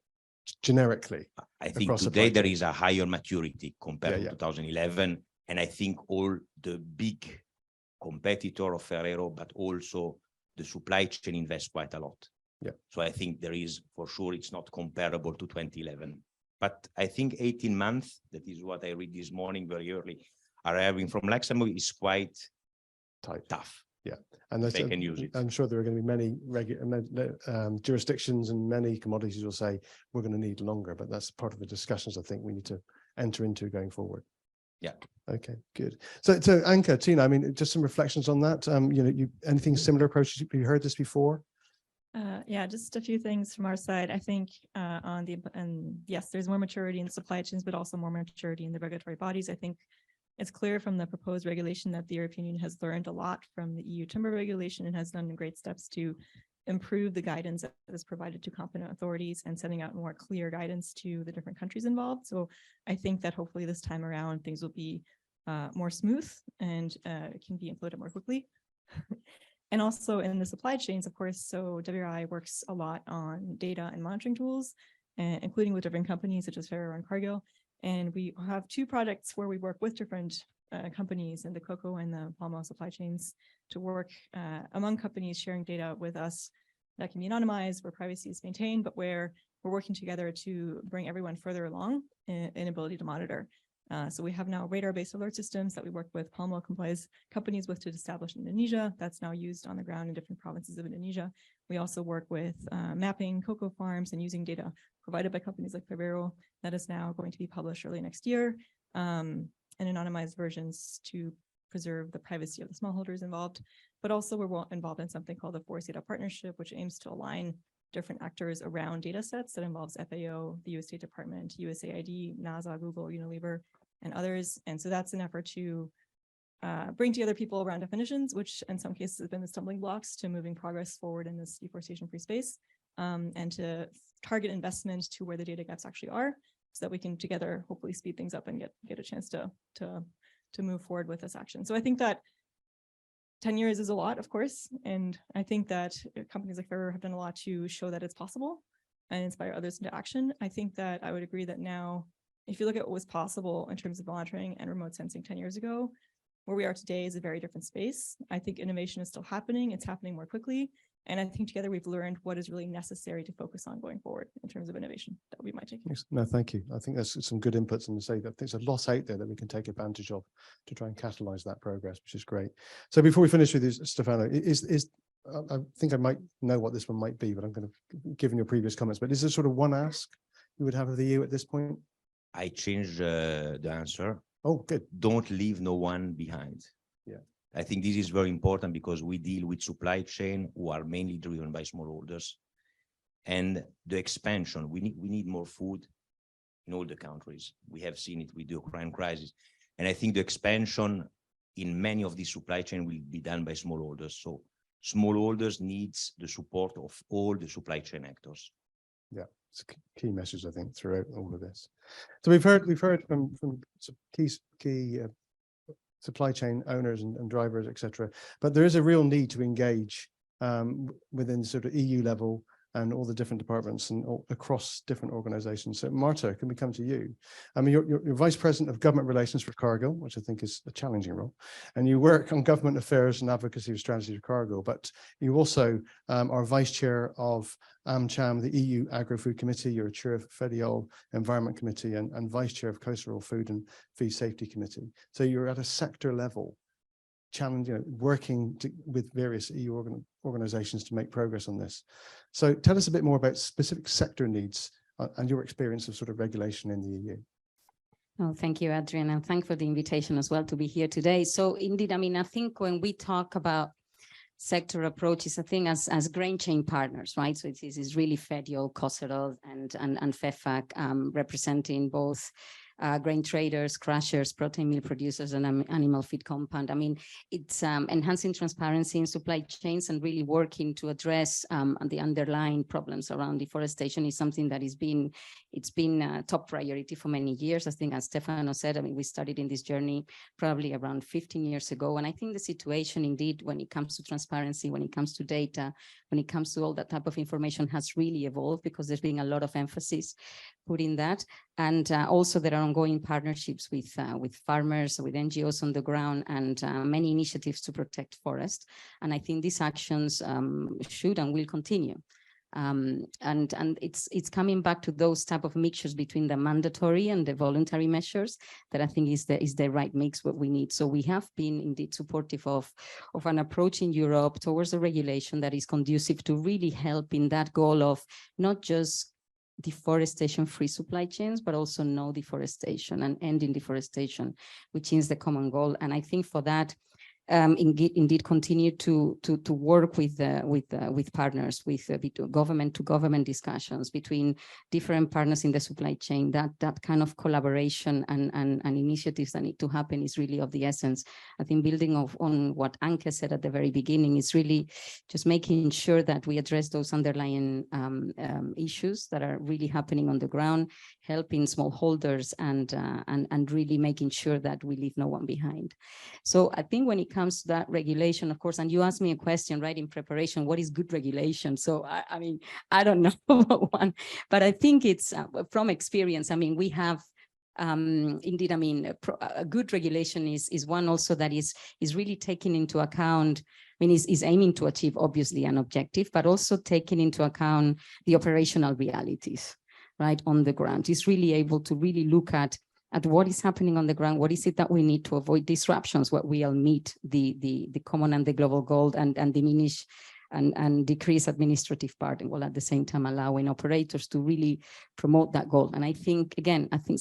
generically. I think today there is a higher maturity compared to 2011. And I think all the big competitor of Ferrero, but also the supply chain invest quite a lot. Yeah. So I think there is, for sure, it's not comparable to 2011. But I think 18 months, that is what I read this morning very early, arriving from Luxembourg is quite tough. Yeah. And they can use it. I'm sure there are going to be many jurisdictions and many commodities will say, we're going to need longer, but that's part of the discussions I think we need to enter into going forward. Yeah. Okay, good. So Anke, Tina, I mean, just some reflections on that. Anything similar approaches? Have you heard this before? Yeah, just a few things from our side. I think yes, there's more maturity in supply chains, but also more maturity in the regulatory bodies. I think it's clear from the proposed regulation that the European Union has learned a lot from the EU timber regulation and has done great steps to improve the guidance that is provided to competent authorities and sending out more clear guidance to the different countries involved. So I think that hopefully this time around things will be more smooth and can be implemented more quickly. And also in the supply chains, of course, so WRI works a lot on data and monitoring tools, including with different companies such as Ferrero and Cargill. And we have two projects where we work with different companies in the cocoa and the palm oil supply chains to work among companies sharing data with us that can be anonymized, where privacy is maintained, but where we're working together to bring everyone further along in ability to monitor. So we have now radar-based alert systems that we work with palm oil compliance companies with to establish in Indonesia. That's now used on the ground in different provinces of Indonesia. We also work with mapping cocoa farms and using data provided by companies like Ferrero that is now going to be published early next year, and anonymized versions to preserve the privacy of the smallholders involved. But also we're involved in something called the Forest Data Partnership, which aims to align different actors around data sets that involves FAO, the US State Department, USAID, NASA, Google, Unilever, and others. And so that's an effort to bring together people around definitions, which in some cases have been the stumbling blocks to moving progress forward in this deforestation-free space, and to target investment to where the data gaps actually are, so that we can together hopefully speed things up and get a chance to move forward with this action. So I think that 10 years is a lot, of course, and I think that companies like Ferrero have done a lot to show that it's possible and inspire others into action. I think that I would agree that now, if you look at what was possible in terms of monitoring and remote sensing 10 years ago, where we are today is a very different space. I think innovation is still happening. It's happening more quickly. And I think together we've learned what is really necessary to focus on going forward in terms of innovation that we might take. No, thank you. I think there's some good inputs, and to say that there's a lot out there that we can take advantage of to try and catalyze that progress, which is great. So before we finish with this, Stefano, I think I might know what this one might be, but I'm going to, given your previous comments, but is there sort of one ask you would have of the EU at this point? I changed the answer. Oh, good. Don't leave no one behind. Yeah. I think this is very important because we deal with supply chain who are mainly driven by smallholders, and the expansion. We need more food in all the countries. We have seen it with the Ukraine crisis, and I think the expansion in many of these supply chain will be done by smallholders. So smallholders needs the support of all the supply chain actors. Yeah, it's a key message, I think, throughout all of this. So we've heard from key supply chain owners and drivers, etc. But there is a real need to engage within sort of EU level and all the different departments and across different organizations. So Marta, can we come to you? I mean, you're Vice President of Government Relations for Cargill, which I think is a challenging role, and you work on government affairs and advocacy of strategy for Cargill, but you also are Vice Chair of AmCham, the EU Agri-Food Committee. You're a Chair of FEDIOL Environment Committee and Vice Chair of Coastal Food and Feed Safety Committee. So you're at a sector level, working with various EU organizations to make progress on this. So tell us a bit more about specific sector needs and your experience of sort of regulation in the EU. Oh, thank you, Adrian, and thank you for the invitation as well to be here today. So indeed, I mean, I think when we talk about sector approaches, I think as grain chain partners, right? So it is really FEDIOL, COSEROL, and FEFAC representing both grain traders, crushers, protein meal producers, and animal feed compound. I mean, it's enhancing transparency in supply chains and really working to address the underlying problems around deforestation is something that it's been a top priority for many years. I think, as Stefano said, I mean, we started in this journey probably around 15 years ago. And I think the situation indeed, when it comes to transparency, when it comes to data, when it comes to all that type of information has really evolved because there's been a lot of emphasis put in that. And also there are ongoing partnerships with farmers, with NGOs on the ground, and many initiatives to protect forest. And I think these actions should and will continue. And it's coming back to those type of mixtures between the mandatory and the voluntary measures that I think is the right mix what we need. So we have been indeed supportive of an approach in Europe towards a regulation that is conducive to really help in that goal of not just deforestation-free supply chains, but also no deforestation and ending deforestation, which is the common goal. And I think for that, indeed continue to work with partners, with government to government discussions between different partners in the supply chain. That kind of collaboration and initiatives that need to happen is really of the essence. I think building on what Anke said at the very beginning is really just making sure that we address those underlying issues that are really happening on the ground, helping smallholders and really making sure that we leave no one behind. So I think when it comes to that regulation, of course, and you asked me a question, right, in preparation, what is good regulation? So I mean, I don't know one, but I think it's from experience. I mean, we have indeed, I mean, a good regulation is one also that is really taking into account, I mean, is aiming to achieve obviously an objective, but also taking into account the operational realities, right, on the ground. It's really able to really look at what is happening on the ground, what is it that we need to avoid disruptions, what we'll meet the common and the global goal and diminish and decrease administrative burden, while at the same time allowing operators to really promote that goal. And I think, again, I think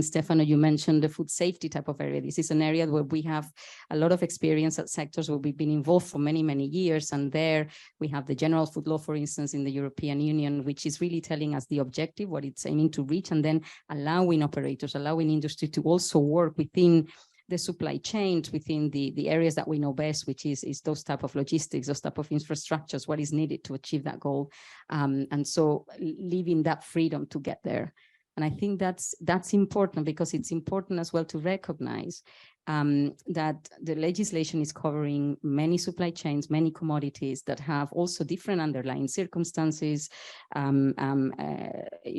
Stefano, you mentioned the food safety type of area. This is an area where we have a lot of experience at sectors where we've been involved for many, many years. And there we have the General Food Law, for instance, in the European Union, which is really telling us the objective, what it's aiming to reach, and then allowing operators, allowing industry to also work within the supply chains, within the areas that we know best, which is those type of logistics, those type of infrastructures, what is needed to achieve that goal. And so leaving that freedom to get there. And I think that's important, because it's important as well to recognize that the legislation is covering many supply chains, many commodities that have also different underlying circumstances, you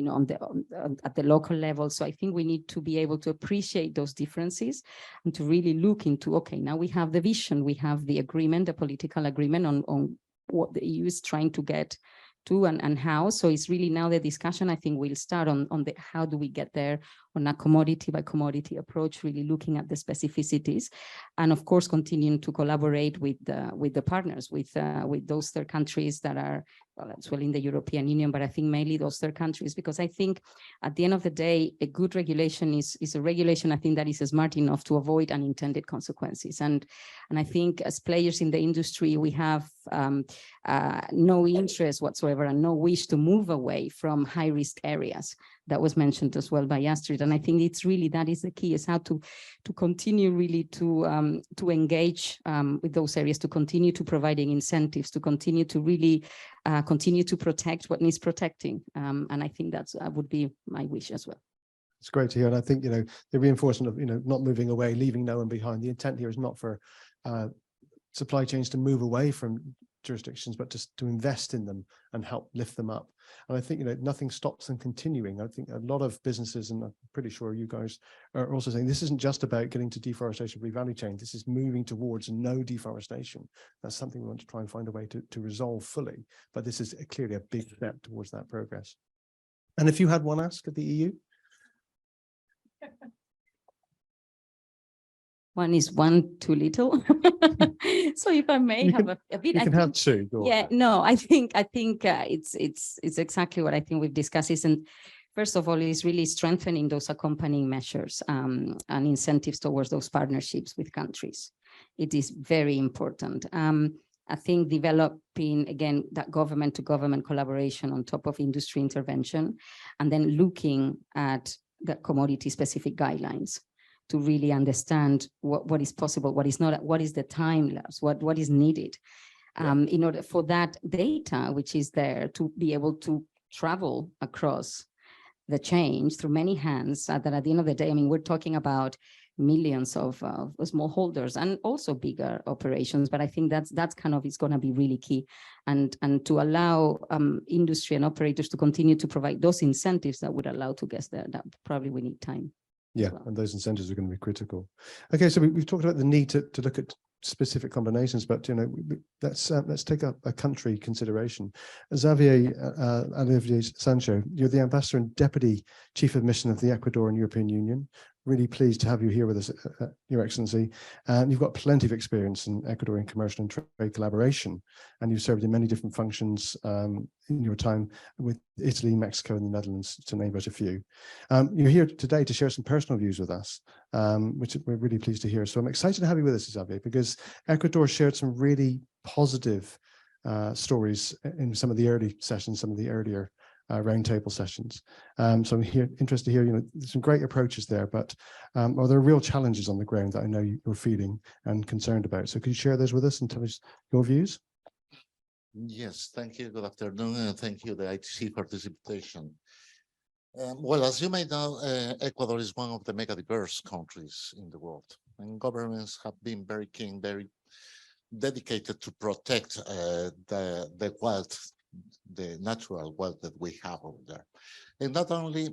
know, at the local level. So I think we need to be able to appreciate those differences and to really look into, okay, now we have the vision, we have the agreement, the political agreement on what the EU is trying to get to and how. So it's really now the discussion, I think, will start on the how do we get there on a commodity by commodity approach, really looking at the specificities, and of course continuing to collaborate with the partners, with those third countries that are, well, as well in the European Union, but I think mainly those third countries, because I think at the end of the day, a good regulation is a regulation, I think, that is smart enough to avoid unintended consequences. And I think as players in the industry, we have no interest whatsoever and no wish to move away from high risk areas. That was mentioned as well by Astrid. And I think it's really, that is the key, is how to continue really to engage with those areas, to continue to providing incentives, to continue to really continue to protect what needs protecting. And I think that would be my wish as well. It's great to hear. And I think, you know, the reinforcement of, you know, not moving away, leaving no one behind. The intent here is not for supply chains to move away from jurisdictions, but just to invest in them and help lift them up. And I think, you know, nothing stops them continuing. I think a lot of businesses, and I'm pretty sure you guys are also saying, this isn't just about getting to deforestation-free value chain. This is moving towards no deforestation. That's something we want to try and find a way to resolve fully. But this is clearly a big step towards that progress. And if you had one ask of the EU? One is one too little. So if I may have a bit, you can have two. Yeah, no, I think it's exactly what I think we've discussed. And first of all, is really strengthening those accompanying measures and incentives towards those partnerships with countries. It is very important. I think developing, again, that government to government collaboration on top of industry intervention, and then looking at the commodity specific guidelines to really understand what is possible, what is not, what is the time lapse, what is needed in order for that data, which is there, to be able to travel across the change through many hands, that at the end of the day, I mean, we're talking about millions of smallholders and also bigger operations, but I think that's kind of, it's going to be really key, and to allow industry and operators to continue to provide those incentives that would allow to get there. That probably we need time. Yeah, and those incentives are going to be critical. Okay, so we've talked about the need to look at specific combinations, but, you know, let's take up a country consideration. Xavier Olivier Sancho, you're the ambassador and deputy chief of mission of the Ecuador and European Union. really pleased to have you here with us, Your Excellency. And you've got plenty of experience in Ecuadorian commercial and trade collaboration, and you've served in many different functions in your time with Italy, Mexico, and the Netherlands, to name but a few. You're here today to share some personal views with us, which we're really pleased to hear. So I'm excited to have you with us, Xavier, because Ecuador shared some really positive stories in some of the early sessions, some of the earlier roundtable sessions. So I'm interested to hear, there's some great approaches there, but are there real challenges on the ground that I know you're feeling and concerned about? So could you share those with us and tell us your views? Yes, thank you. Good afternoon, and thank you, the ITC, for this invitation. Well, as you may know, Ecuador is one of the mega diverse countries in the world, and governments have been very keen, very dedicated to protect the wealth, the natural wealth that we have over there, and not only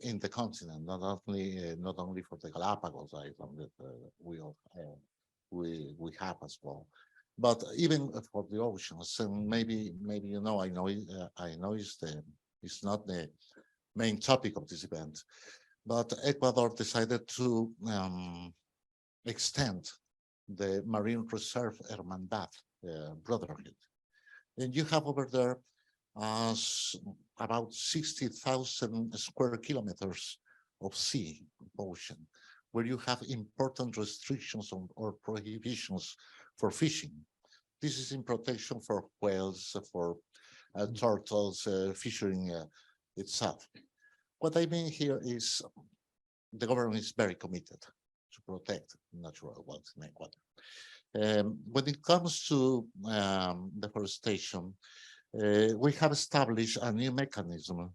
in the continent, not only for the Galapagos island that we have as well, but even for the oceans. And maybe I know it's not the main topic of this event, but Ecuador decided to extend the Marine Reserve Hermandad Brotherhood. And you have over there about 60,000 square kilometers of sea, ocean, where you have important restrictions or prohibitions for fishing. This is in protection for whales, for turtles, fishing itself. What I mean here is the government is very committed to protect natural wealth in Ecuador. When it comes to deforestation, we have established a new mechanism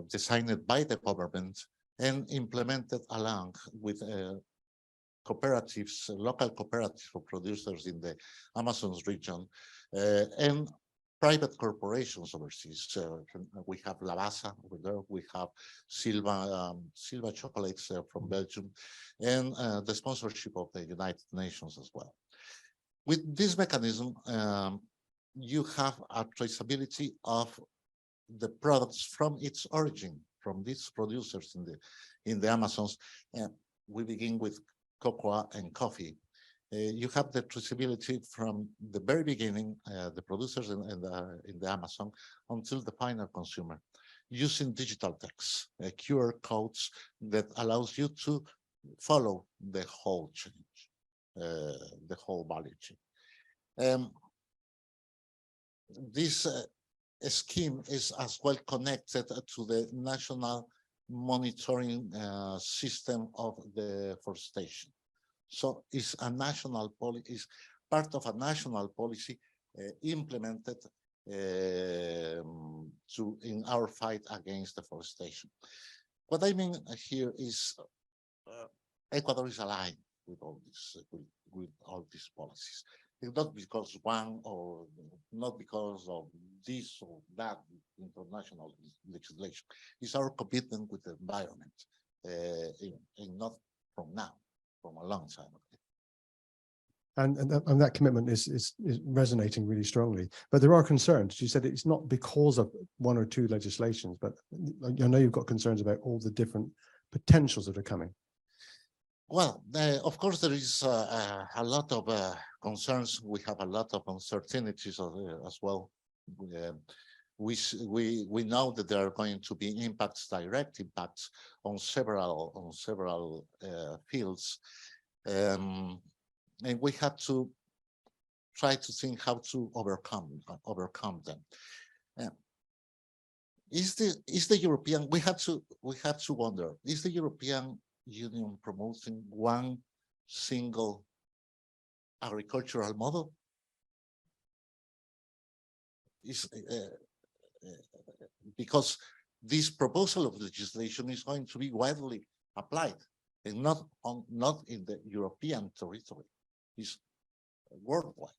designed by the government and implemented along with cooperatives, local cooperatives for producers in the Amazon region, and private corporations overseas. We have Lavazza over there, we have Silva Chocolates from Belgium, and the sponsorship of the United Nations as well. With this mechanism, you have a traceability of the products from its origin, from these producers in the Amazons. We begin with cocoa and coffee. You have the traceability from the very beginning, the producers in the Amazon, until the final consumer, using digital text, QR codes that allows you to follow the whole change, the whole value chain. This scheme is as well connected to the national monitoring system of deforestation. So it's a national policy, is part of a national policy implemented in our fight against deforestation. What I mean here is Ecuador is aligned with all these policies. It's not because not because of this or that international legislation. It's our commitment with the environment, and not from now, from a long time ago. And that commitment is resonating really strongly. But there are concerns. You said it's not because of one or two legislations, but I know you've got concerns about all the different potentials that are coming. Well, of course, there is a lot of concerns. We have a lot of uncertainties as well. We know that there are going to be impacts, direct impacts on several fields, and we have to try to think how to overcome them. Is the European? We have to wonder: is the European Union promoting one single agricultural model? Because this proposal of legislation is going to be widely applied, and not in the European territory, it's worldwide.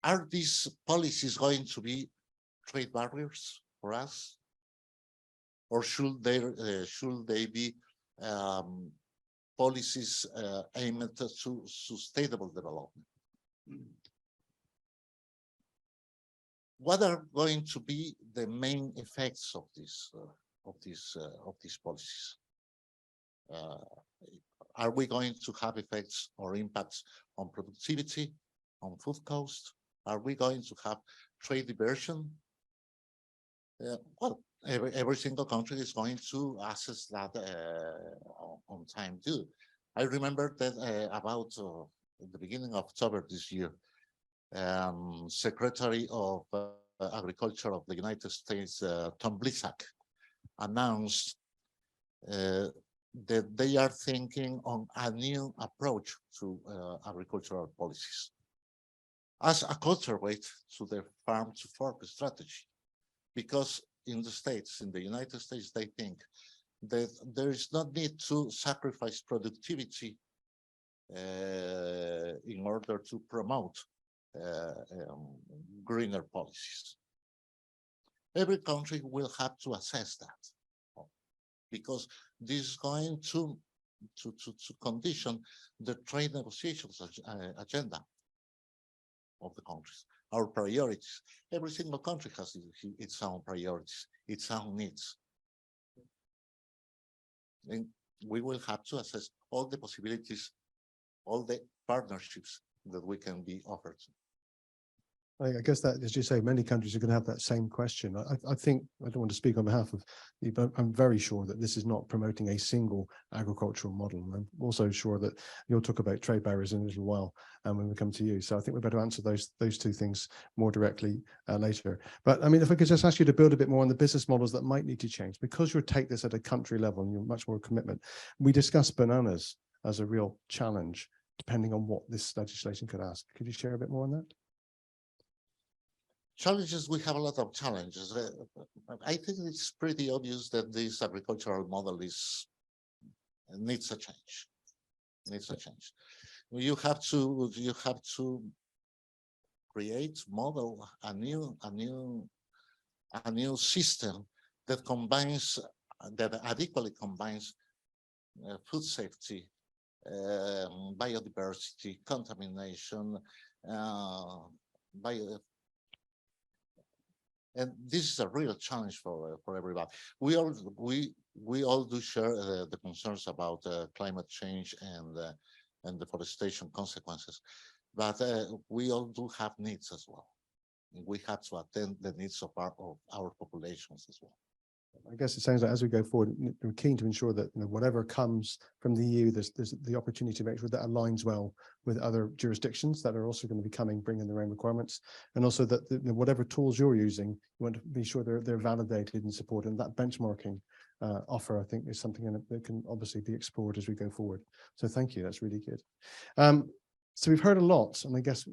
Are these policies going to be trade barriers for us, or should they be policies aimed at sustainable development? what are going to be the main effects of these policies? Are we going to have effects or impacts on productivity, on food cost? Are we going to have trade diversion? Well, every single country is going to assess that on time too. I remember that about at the beginning of October this year, Secretary of Agriculture of the United States, Tom Blizzak, announced that they are thinking on a new approach to agricultural policies as a counterweight to the farm to fork strategy. Because in the United States, they think that there is no need to sacrifice productivity in order to promote greener policies. Every country will have to assess that, because this is going to condition the trade negotiations agenda of the countries, our priorities. Every single country has its own priorities, its own needs. And we will have to assess all the possibilities, all the partnerships that we can be offered. I guess that, as you say, many countries are going to have that same question. I think, I don't want to speak on behalf of you, but I'm very sure that this is not promoting a single agricultural model. And I'm also sure that you'll talk about trade barriers in a little while when we come to you. So I think we better answer those two things more directly later. But I mean, if I could just ask you to build a bit more on the business models that might need to change, because you take this at a country level and you're much more commitment. We discussed bananas as a real challenge, depending on what this legislation could ask. Could you share a bit more on that? Challenges, we have a lot of challenges. I think it's pretty obvious that this agricultural model needs a change. You have to create, model a new system that combines, that adequately combines food safety, biodiversity, contamination, and this is a real challenge for everybody. We all do share the concerns about climate change and deforestation consequences, but we all do have needs as well. We have to attend the needs of our populations as well. I guess it sounds like as we go forward, we're keen to ensure that whatever comes from the EU, there's the opportunity to make sure that aligns well with other jurisdictions that are also going to be coming, bringing their own requirements, and also that whatever tools you're using, you want to be sure they're validated and supported. And that benchmarking offer, I think, is something that can obviously be explored as we go forward. So thank you, that's really good. So we've heard a lot, and I guess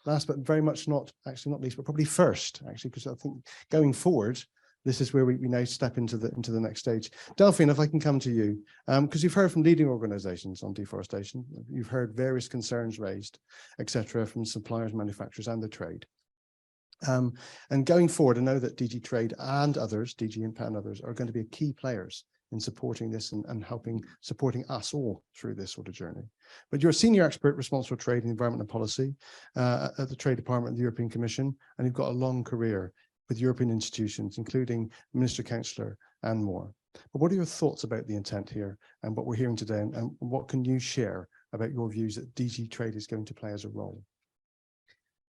last but very much not least, but probably first, actually, because I think going forward, this is where we now step into the next stage. Delphine, if I can come to you, because you've heard from leading organizations on deforestation, you've heard various concerns raised, etc., from suppliers, manufacturers, and the trade. And going forward, I know that DG Trade and others, DG Impact and others, are going to be key players in supporting this and supporting us all through this sort of journey. But you're a senior expert responsible for trade and environment and policy at the Trade Department of the European Commission, and you've got a long career with European institutions, including Minister Councillor and more. But what are your thoughts about the intent here and what we're hearing today, and what can you share about your views that DG Trade is going to play as a role?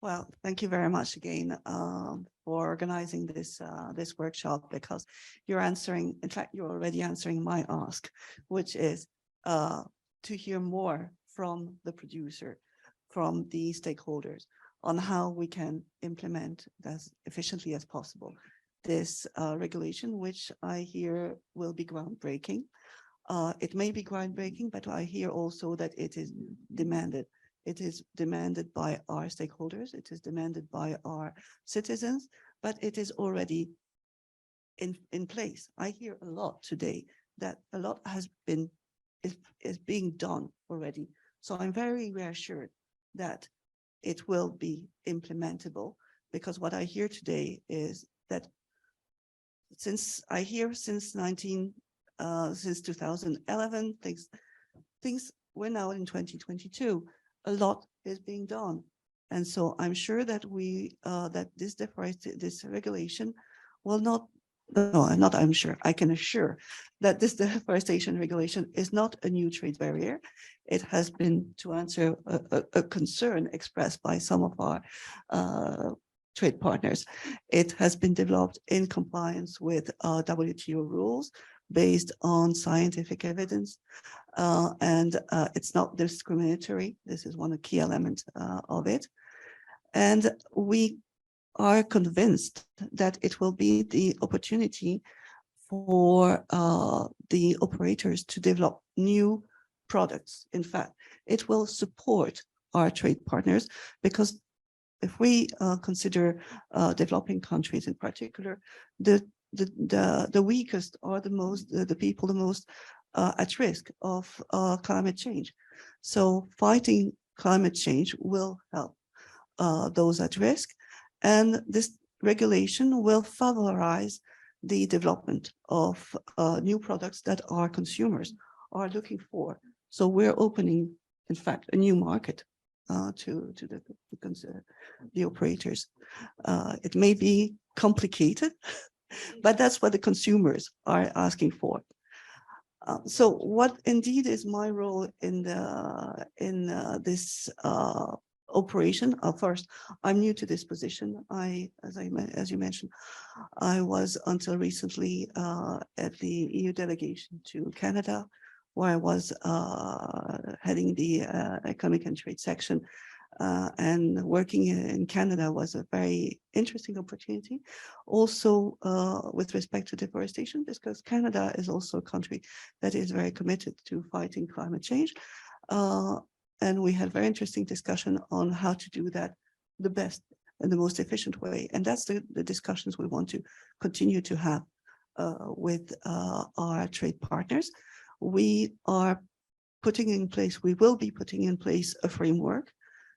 Well, thank you very much again for organizing this workshop, because you're answering, in fact, you're already answering my ask, which is to hear more from the producer, from the stakeholders, on how we can implement as efficiently as possible this regulation, which I hear will be groundbreaking. It may be groundbreaking, but I hear also that it is demanded. It is demanded by our stakeholders. It is demanded by our citizens, but it is already in place. I hear a lot today that a lot is being done already. So I'm very reassured that it will be implementable, because what I hear today is that since 2011, things we're now in 2022, a lot is being done. And so I'm sure that that this regulation will not, no, I'm sure, I can assure that this deforestation regulation is not a new trade barrier. It has been, to answer a concern expressed by some of our trade partners, it has been developed in compliance with WTO rules based on scientific evidence, and it's not discriminatory. This is one of the key elements of it. And we are convinced that it will be the opportunity for the operators to develop new products. In fact, it will support our trade partners, because if we consider developing countries in particular, the weakest are the people the most at risk of climate change. So fighting climate change will help those at risk, and this regulation will favorize the development of new products that our consumers are looking for. So we're opening, in fact, a new market to the operators. It may be complicated, but that's what the consumers are asking for. So what indeed is my role in this operation? First, I'm new to this position. As you mentioned, I was until recently at the EU delegation to Canada, where I was heading the economic and trade section, and working in Canada was a very interesting opportunity. Also, with respect to deforestation, because Canada is also a country that is very committed to fighting climate change. And we had very interesting discussion on how to do that the best and the most efficient way. And that's the discussions we want to continue to have with our trade partners. We are putting in place, we will be putting in place a framework.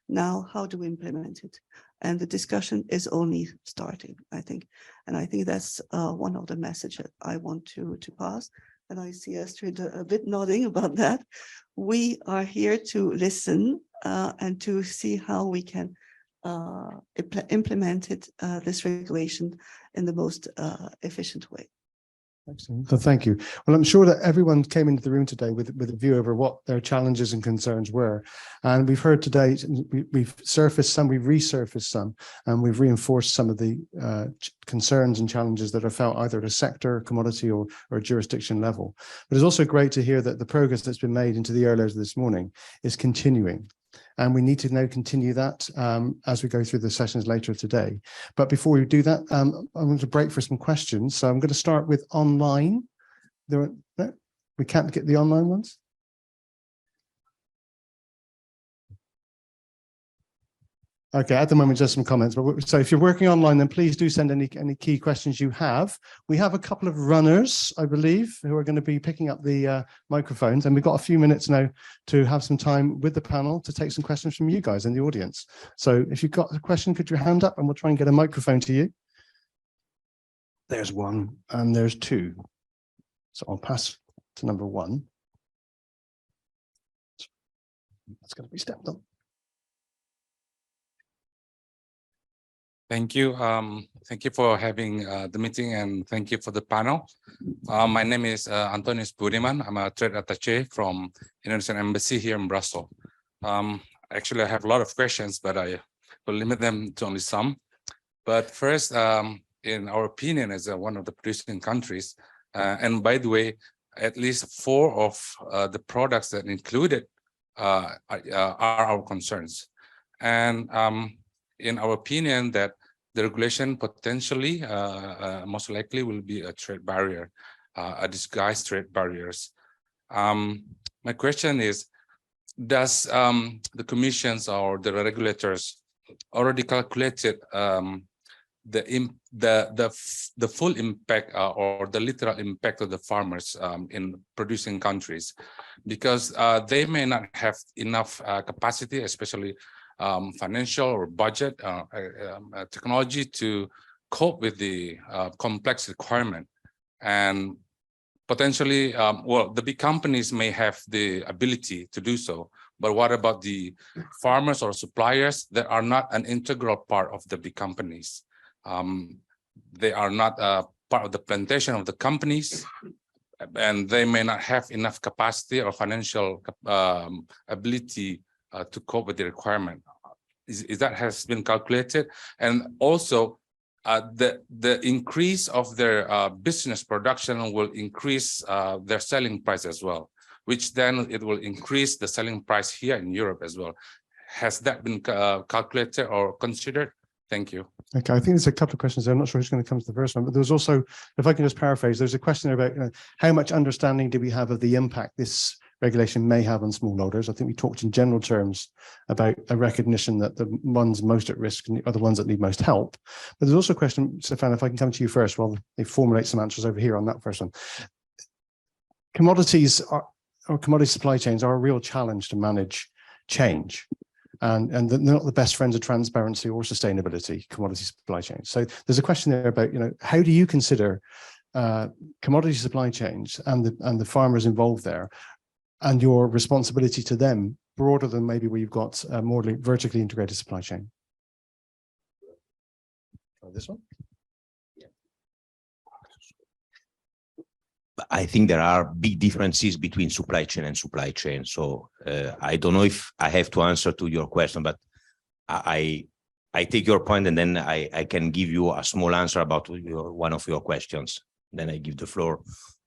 Now, how do we implement it? And the discussion is only starting, I think. And I think that's one of the messages I want to pass. And I see Astrid a bit nodding about that. We are here to listen and to see how we can implement this regulation in the most efficient way. Excellent. So thank you. Well, I'm sure that everyone came into the room today with a view over what their challenges and concerns were. And we've heard today, we've surfaced some, we've resurfaced some, and we've reinforced some of the concerns and challenges that are felt either at a sector, commodity, or jurisdiction level. But it's also great to hear that the progress that's been made into the early hours of this morning is continuing. And we need to now continue that as we go through the sessions later today. But before we do that, I'm going to break for some questions. So I'm going to start with online. We can't get the online ones. Okay, at the moment, just some comments. But so if you're working online, then please do send any key questions you have. We have a couple of runners, I believe, who are going to be picking up the microphones. And we've got a few minutes now to have some time with the panel to take some questions from you guys in the audience. So if you've got a question, put your hand up and we'll try and get a microphone to you. There's one and there's two. So I'll pass to number one. That's going to be stepped up. Thank you. Thank you for having the meeting, and thank you for the panel. My name is Antonius Budiman. I'm a trade attaché from Indonesian Embassy here in Brussels. Actually, I have a lot of questions, but I will limit them to only some. But first, in our opinion, as one of the producing countries, and by the way, at least 4 of the products that included are our concerns. And in our opinion, that the regulation potentially, most likely, will be a trade barrier, a disguised trade barriers. My question is, does the commissions or the regulators already calculated the full impact or the literal impact of the farmers in producing countries? Because they may not have enough capacity, especially financial or budget technology to cope with the complex requirement. And potentially, well, the big companies may have the ability to do so, But what about the farmers or suppliers that are not an integral part of the big companies? They are not part of the plantation of the companies, and they may not have enough capacity or financial ability to cope with the requirement. Is that has been calculated? And also, the increase of their business production will increase their selling price as well, which then it will increase the selling price here in Europe as well. Has that been calculated or considered? Thank you. Okay, I think there's a couple of questions there. I'm not sure who's going to come to the first one, but there was also, if I can just paraphrase, there's a question about how much understanding do we have of the impact this regulation may have on smallholders. I think we talked in general terms about a recognition that the ones most at risk are the ones that need most help. But there's also a question, Stefan, if I can come to you first while they formulate some answers over here on that first one. Commodities or commodity supply chains are a real challenge to manage change. And they're not the best friends of transparency or sustainability, commodity supply chains. So there's a question there about, how do you consider commodity supply chains and the farmers involved there and your responsibility to them broader than maybe where you've got a more vertically integrated supply chain? This one? I think there are big differences between supply chain and supply chain. So I don't know if I have to answer to your question, but I take your point and then I can give you a small answer about one of your questions. Then I give the floor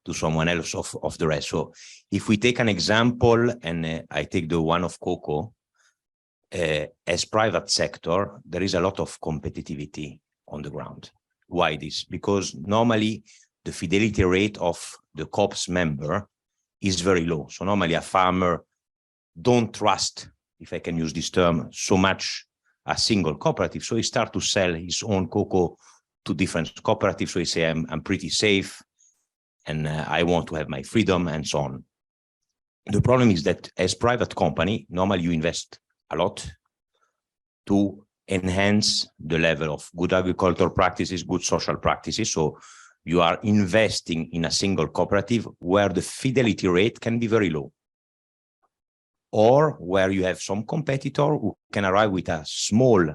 to someone else of the rest. So if we take an example, and I take the one of cocoa, as private sector, there is a lot of competitivity on the ground. Why this? Because normally the fidelity rate of the COPS member is very low. So normally a farmer don't trust, if I can use this term, so much a single cooperative. So he start to sell his own cocoa to different cooperatives. So he say, I'm pretty safe and I want to have my freedom and so on. The problem is that as private company, normally you invest a lot to enhance the level of good agricultural practices, good social practices. So you are investing in a single cooperative where the fidelity rate can be very low, or where you have some competitor who can arrive with a small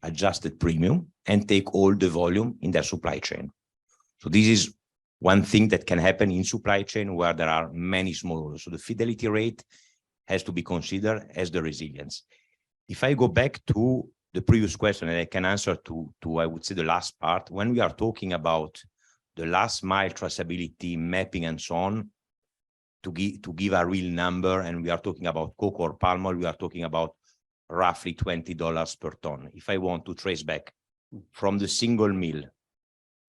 adjusted premium and take all the volume in their supply chain. So this is one thing that can happen in supply chain where there are many smallholders. So the fidelity rate has to be considered as the resilience. If I go back to the previous question, and I can answer to I would say the last part, when we are talking about the last mile traceability, mapping, and so on, to give a real number, and we are talking about cocoa or palm oil, we are talking about roughly $20 per ton. If I want to trace back from the single mill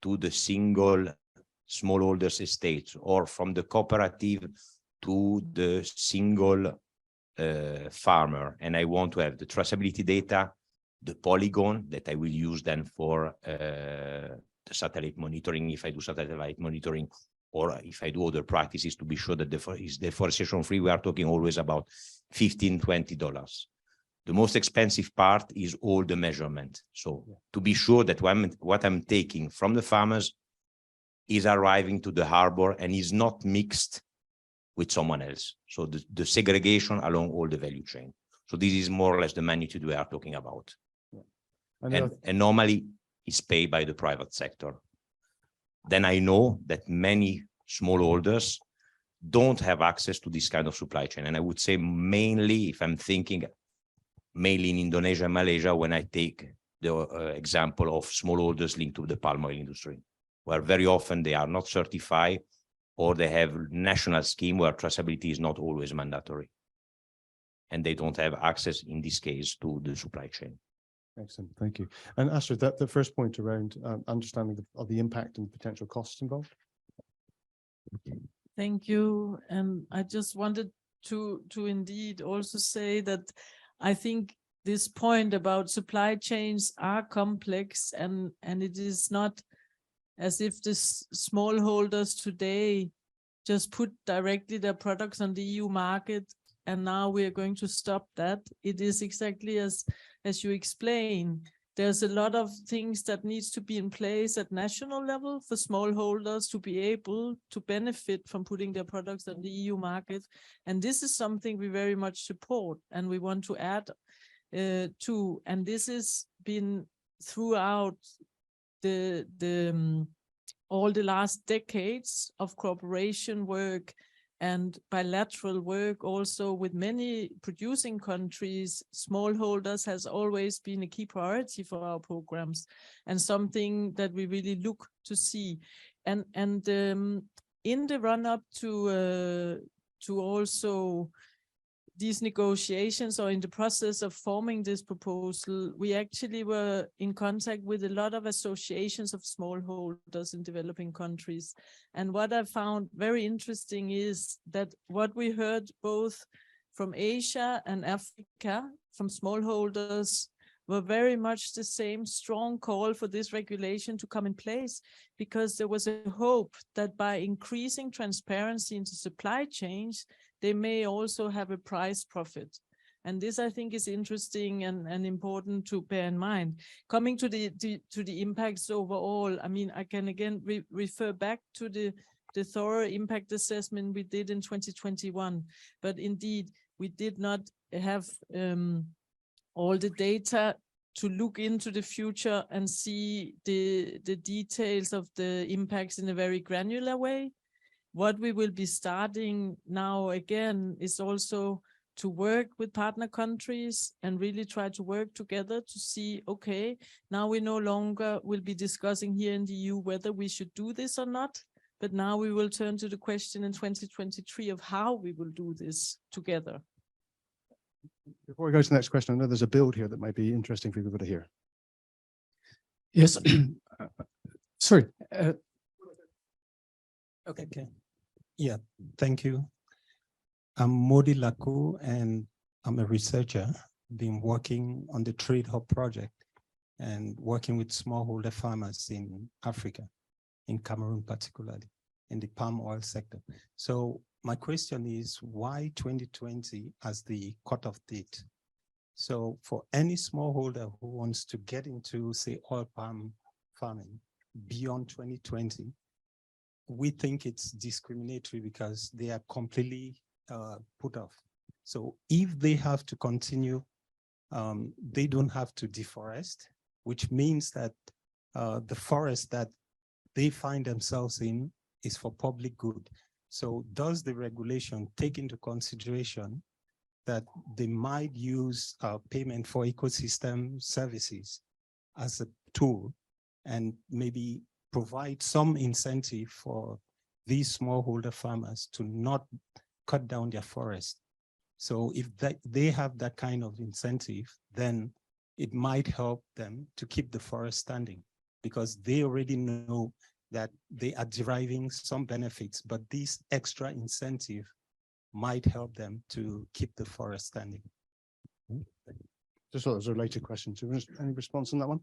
to the single smallholders estate, or from the cooperative to the single farmer, and I want to have the traceability data, the polygon that I will use then for the satellite monitoring, if I do satellite monitoring, or if I do other practices to be sure that is deforestation free, we are talking always about $15, $20. The most expensive part is all the measurement. So to be sure that what I'm taking from the farmers is arriving to the harbor and is not mixed with someone else. So the segregation along all the value chain. So this is more or less the magnitude we are talking about. Yeah. And normally it's paid by the private sector. Then I know that many smallholders don't have access to this kind of supply chain. And I would say mainly, if I'm thinking mainly in Indonesia and Malaysia, when I take the example of smallholders linked to the palm oil industry, where very often they are not certified, or they have national scheme where traceability is not always mandatory. And they don't have access, in this case, to the supply chain. Excellent, thank you. And Astrid, the first point around understanding of the impact and potential costs involved. Thank you. And I just wanted to indeed also say that I think this point about supply chains are complex, and it is not as if the smallholders today just put directly their products on the EU market and now we are going to stop that. It is exactly as you explain. there's a lot of things that needs to be in place at national level for smallholders to be able to benefit from putting their products on the EU market. And this is something we very much support and we want to add to. And this has been throughout all the last decades of cooperation work and bilateral work also with many producing countries. Smallholders has always been a key priority for our programs and something that we really look to see. And in the run-up to also these negotiations, or in the process of forming this proposal, we actually were in contact with a lot of associations of smallholders in developing countries. And what I found very interesting is that what we heard both from Asia and Africa, from smallholders, were very much the same strong call for this regulation to come in place, because there was a hope that by increasing transparency into supply chains, they may also have a price profit. And this, I think, is interesting and important to bear in mind. Coming to the impacts overall, I mean, I can again refer back to the thorough impact assessment we did in 2021. But indeed, we did not have all the data to look into the future and see the details of the impacts in a very granular way. What we will be starting now again is also to work with partner countries and really try to work together to see, okay, now we no longer will be discussing here in the EU whether we should do this or not, but now we will turn to the question in 2023 of how we will do this together. Before we go to the next question, I know there's a build here that might be interesting for people to hear. Yes. Sorry. Okay. Yeah, thank you. I'm Modi Laku, and I'm a researcher, been working on the Trade Hub project and working with smallholder farmers in Africa, in Cameroon particularly, in the palm oil sector. So my question is, why 2020 as the cutoff date? So for any smallholder who wants to get into, say, oil palm farming beyond 2020, we think it's discriminatory because they are completely put off. So if they have to continue, they don't have to deforest, which means that the forest that they find themselves in is for public good. So does the regulation take into consideration that they might use payment for ecosystem services as a tool and maybe provide some incentive for these smallholder farmers to not cut down their forest? So if they have that kind of incentive, then it might help them to keep the forest standing, because they already know that they are deriving some benefits, but this extra incentive might help them to keep the forest standing. Just thought it was a related question. Do you have any response on that one?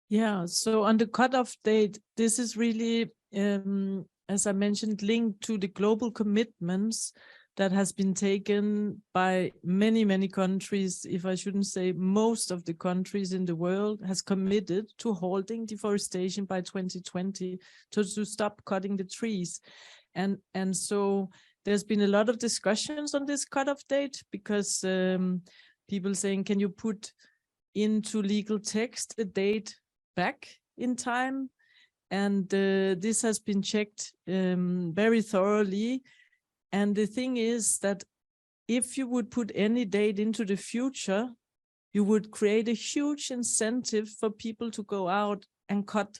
Yeah, so on the cutoff date, this is really, as I mentioned, linked to the global commitments that has been taken by many, many countries. If I shouldn't say most of the countries in the world has committed to halting deforestation by 2020 to stop cutting the trees. And so there's been a lot of discussions on this cutoff date, because people saying, can you put into legal text the date back in time? And this has been checked very thoroughly. And the thing is that if you would put any date into the future, you would create a huge incentive for people to go out and cut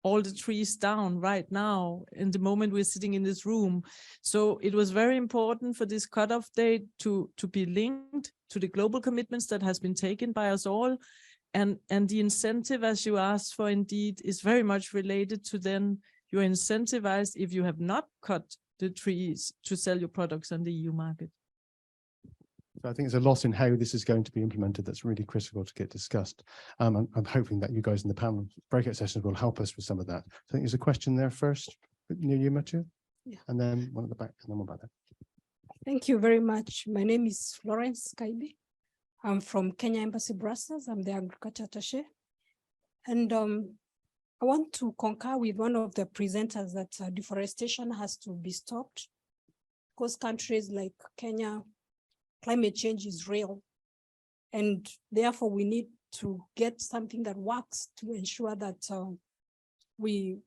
all the trees down right now in the moment we're sitting in this room. So it was very important for this cutoff date to be linked to the global commitments that has been taken by us all. And the incentive, as you asked for, indeed, is very much related to then you're incentivized if you have not cut the trees to sell your products on the EU market. So I think there's a lot in how this is going to be implemented that's really critical to get discussed. I'm hoping that you guys in the panel breakout sessions will help us with some of that. I think there's a question there first, near you, Mathieu. Yeah. And then one at the back, and then one back there. Thank you very much. My name is Florence Kaibe. I'm from Kenya Embassy Brussels. I'm the agriculture attaché. And I want to concur with one of the presenters that deforestation has to be stopped because countries like Kenya, climate change is real. And therefore we need to get something that works to ensure that we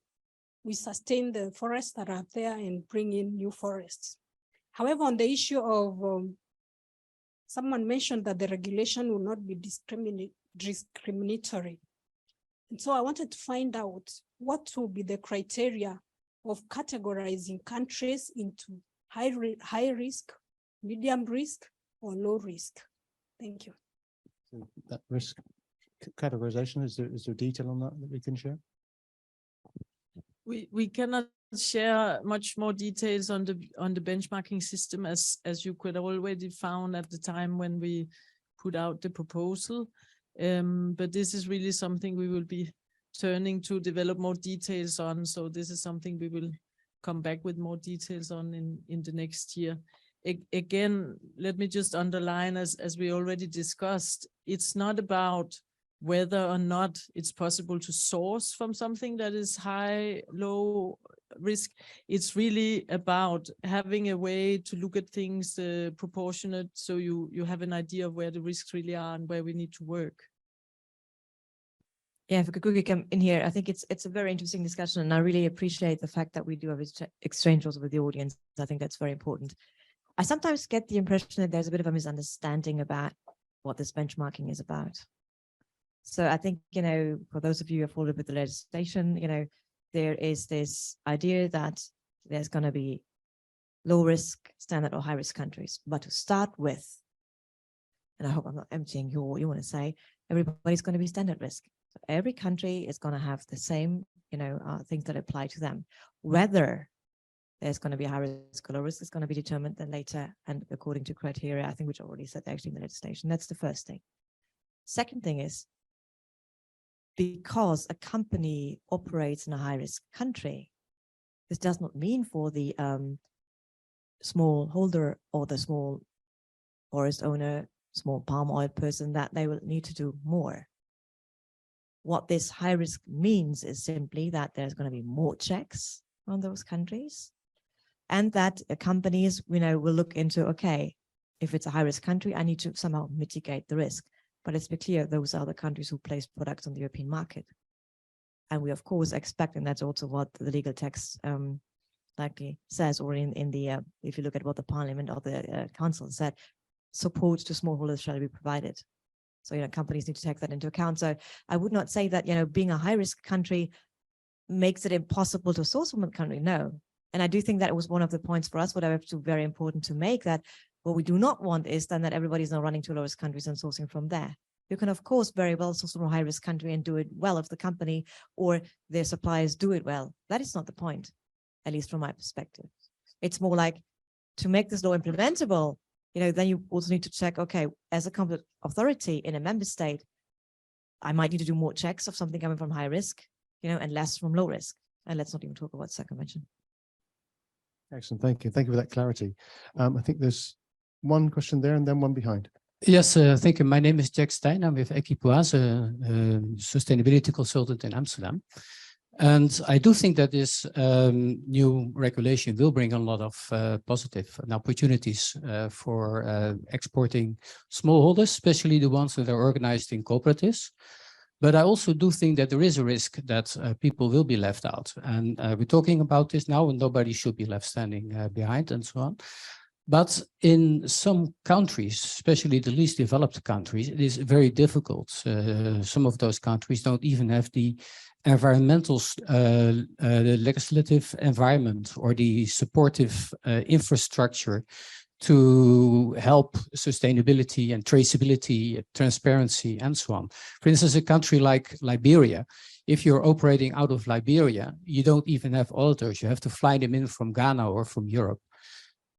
sustain the forests that are there and bring in new forests. However, on the issue of, someone mentioned that the regulation will not be discriminatory. And so I wanted to find out what will be the criteria of categorizing countries into high risk, medium risk, or low risk. Thank you. So that risk categorization, is there detail on that we can share? We cannot share much more details on the benchmarking system as you could already found at the time when we put out the proposal. But this is really something we will be turning to develop more details on. So this is something we will come back with more details on in the next year. Again, let me just underline, as we already discussed, it's not about whether or not it's possible to source from something that is high, low risk. It's really about having a way to look at things proportionate, so you have an idea of where the risks really are and where we need to work. Yeah, if we could quickly come in here, I think it's a very interesting discussion, and I really appreciate the fact that we do have exchange also with the audience. I think that's very important. I sometimes get the impression that there's a bit of a misunderstanding about what this benchmarking is about. So I think, for those of you who have followed with the legislation, there is this idea that there's going to be low risk, standard or high risk countries. But to start with, and I hope I'm not emptying what you want to say, everybody's going to be standard risk. So every country is going to have the same, things that apply to them. Whether there's going to be high risk or low risk is going to be determined then later and according to criteria, I think, which I already said actually in the legislation. That's the first thing. Second thing is, because a company operates in a high-risk country, this does not mean for the small holder or the small forest owner, small palm oil person, that they will need to do more. What this high risk means is simply that there's going to be more checks on those countries, and that companies, will look into, okay, if it's a high-risk country, I need to somehow mitigate the risk. But let's be clear, those are the countries who place products on the European market. And we, of course, expect, and that's also what the legal text likely says, or in the, if you look at what the Parliament or the Council said, support to smallholders shall be provided. So, companies need to take that into account. So I would not say that, being a high-risk country makes it impossible to source from a country, no. And I do think that it was one of the points for us, what I have to very important to make, that what we do not want is then that everybody's now running to low-risk countries and sourcing from there. You can, of course, very well source from a high-risk country and do it well if the company or their suppliers do it well. That is not the point, at least from my perspective. It's more like, to make this law implementable, then you also need to check, okay, as a competent authority in a member state, I might need to do more checks of something coming from high risk, and less from low risk. And let's not even talk about circumvention. Excellent. Thank you. Thank you for that clarity. I think there's one question there and then one behind. Yes, thank you. My name is Jack Stein. I'm with Equipoise, a sustainability consultant in Amsterdam. And I do think that this new regulation will bring a lot of positive opportunities for exporting smallholders, especially the ones that are organized in cooperatives. But I also do think that there is a risk that people will be left out. And we're talking about this now, and nobody should be left standing behind and so on. But in some countries, especially the least developed countries, it is very difficult. Some of those countries don't even have the environmental, the legislative environment or the supportive infrastructure to help sustainability and traceability, transparency, and so on. For instance, a country like Liberia, if you're operating out of Liberia, you don't even have auditors. You have to fly them in from Ghana or from Europe.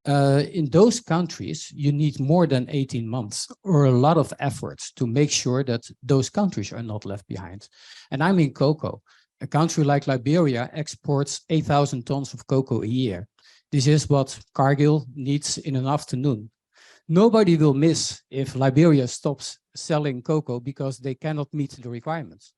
In those countries, you need more than 18 months or a lot of efforts to make sure that those countries are not left behind. And I mean cocoa. A country like Liberia exports 8,000 tons of cocoa a year. This is what Cargill needs in an afternoon. Nobody will miss if Liberia stops selling cocoa because they cannot meet the requirements.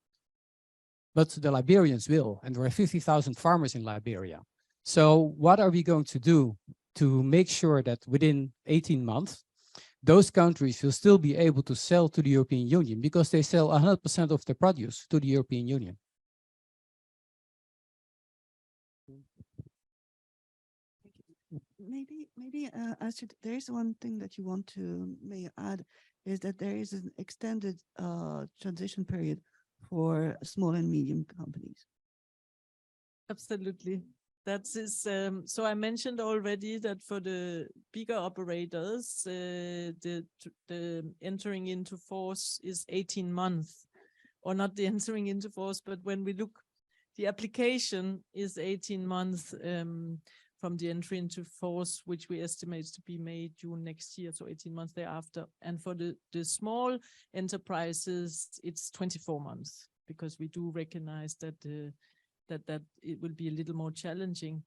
But the Liberians will, and there are 50,000 farmers in Liberia. So what are we going to do to make sure that within 18 months, those countries will still be able to sell to the European Union because they sell 100% of their produce to the European Union? Maybe there is one thing that you want to may add is that there is an extended transition period for small and medium companies. Absolutely. That is, so I mentioned already that for the bigger operators, the entering into force is 18 months, or not the entering into force, but when we look, the application is 18 months from the entry into force, which we estimate to be May, June next year, so 18 months thereafter. And for the small enterprises, it's 24 months, because we do recognize that that it will be a little more challenging.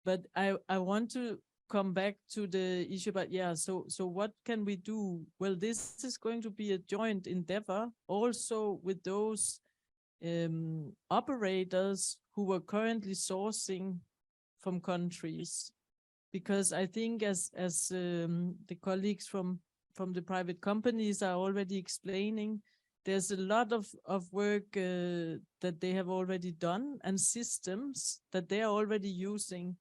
But I want to come back to the issue about, so what can we do? Well, this is going to be a joint endeavor also with those operators who are currently sourcing from countries, because I think as the colleagues from the private companies are already explaining, there's a lot of work that they have already done and systems that they are already using.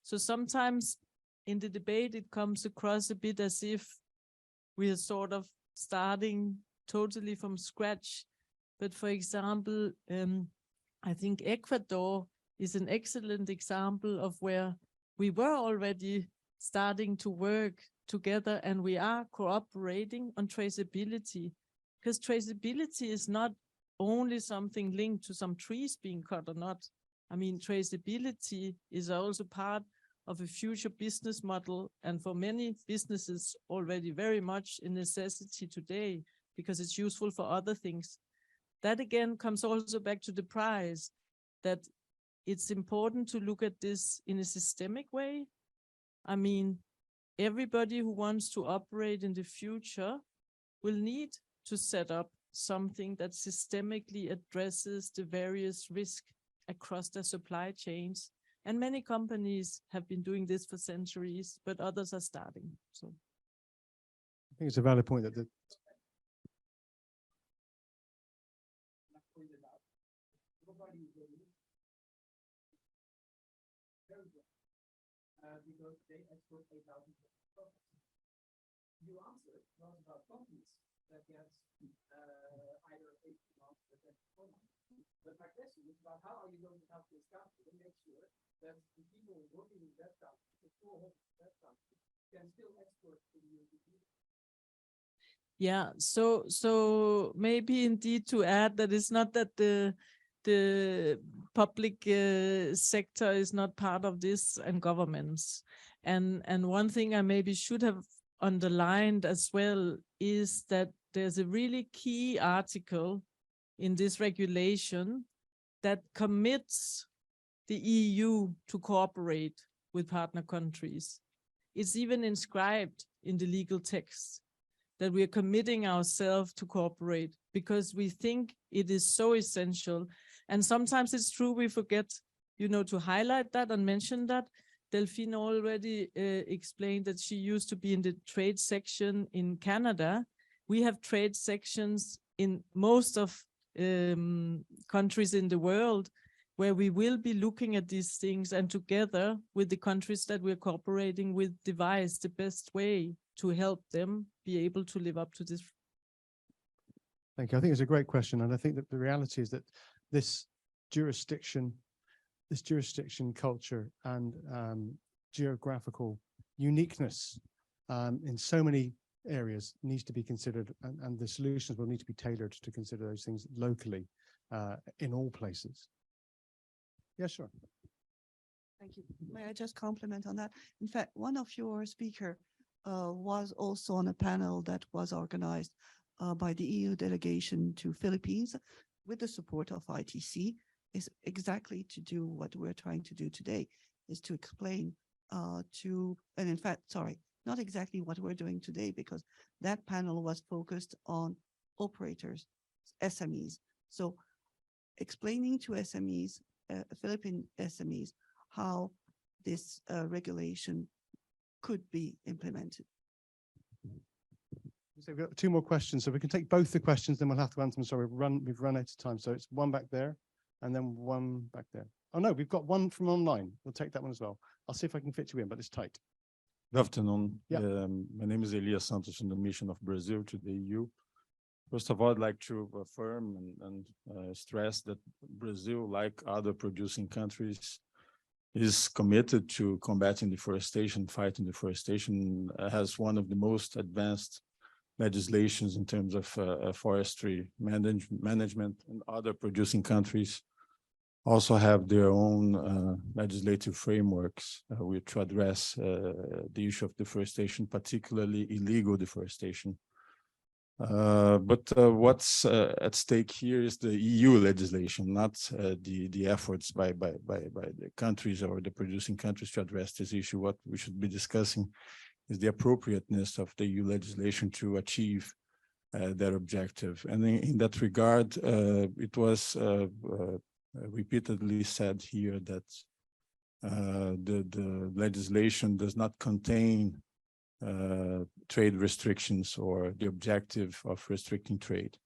So sometimes in the debate, it comes across a bit as if we are sort of starting totally from scratch. But for example, I think Ecuador is an excellent example of where we were already starting to work together, and we are cooperating on traceability, because traceability is not only something linked to some trees being cut or not. I mean, traceability is also part of a future business model, and for many businesses already very much a necessity today, because it's useful for other things. That again comes also back to the price, that it's important to look at this in a systemic way. I mean, everybody who wants to operate in the future will need to set up something that systemically addresses the various risks across their supply chains. And many companies have been doing this for centuries, but others are starting. So I think it's a valid point that the because they export 8,000 tons. You answered not about companies that get either 18 months or 24 months. But my question is about how are you going to help this country to make sure that the people working in that country, the poor homes in that country, can still export to the European Union? Yeah, so maybe indeed to add that it's not that the public sector is not part of this, and governments. And one thing I maybe should have underlined as well is that there's a really key article in this regulation that commits the EU to cooperate with partner countries. It's even inscribed in the legal text that we are committing ourselves to cooperate, because we think it is so essential. And sometimes it's true, we forget, to highlight that and mention that. Delphine already explained that she used to be in the trade section in Canada. We have trade sections in most of countries in the world where we will be looking at these things, and together with the countries that we're cooperating with, devise the best way to help them be able to live up to this. Thank you. I think it's a great question. And I think that the reality is that this jurisdiction culture and geographical uniqueness in so many areas needs to be considered, and the solutions will need to be tailored to consider those things locally in all places. Yeah, sure. Thank you. May I just compliment on that? In fact, one of your speakers was also on a panel that was organized by the EU delegation to Philippines with the support of ITC, is exactly to do what we're trying to do today, is to explain and in fact, sorry, not exactly what we're doing today, because that panel was focused on operators, SMEs. So explaining to SMEs, Philippine SMEs, how this regulation could be implemented. So we've got 2 more questions, so we can take both the questions, then we'll have to answer them. Sorry, we've run out of time. So it's one back there and then one back there. Oh no, we've got one from online. We'll take that one as well. I'll see if I can fit you in, but it's tight. Good afternoon. Yeah. My name is Elias Santos from the Mission of Brazil to the EU. First of all, I'd like to affirm and stress that Brazil, like other producing countries, is committed to combating deforestation, fighting deforestation, has one of the most advanced legislations in terms of forestry management, and other producing countries also have their own legislative frameworks which address the issue of deforestation, particularly illegal deforestation. But what's at stake here is the EU legislation, not the efforts by the countries or the producing countries to address this issue. What we should be discussing is the appropriateness of the EU legislation to achieve that objective. And in that regard, it was repeatedly said here that the legislation does not contain trade restrictions or the objective of restricting trade.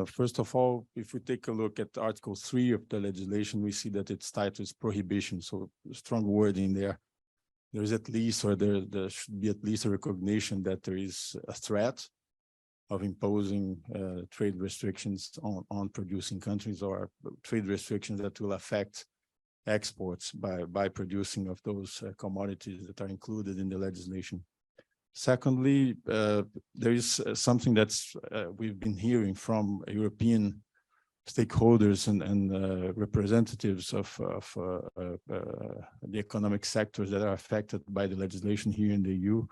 First of all, if we take a look at Article 3 of the legislation, we see that its title is prohibition, so strong word in there. There's at least, or there should be at least a recognition that there is a threat of imposing trade restrictions on producing countries, or trade restrictions that will affect exports by producing of those commodities that are included in the legislation. Secondly, there is something that's we've been hearing from European stakeholders and representatives of the economic sectors that are affected by the legislation here in the EU,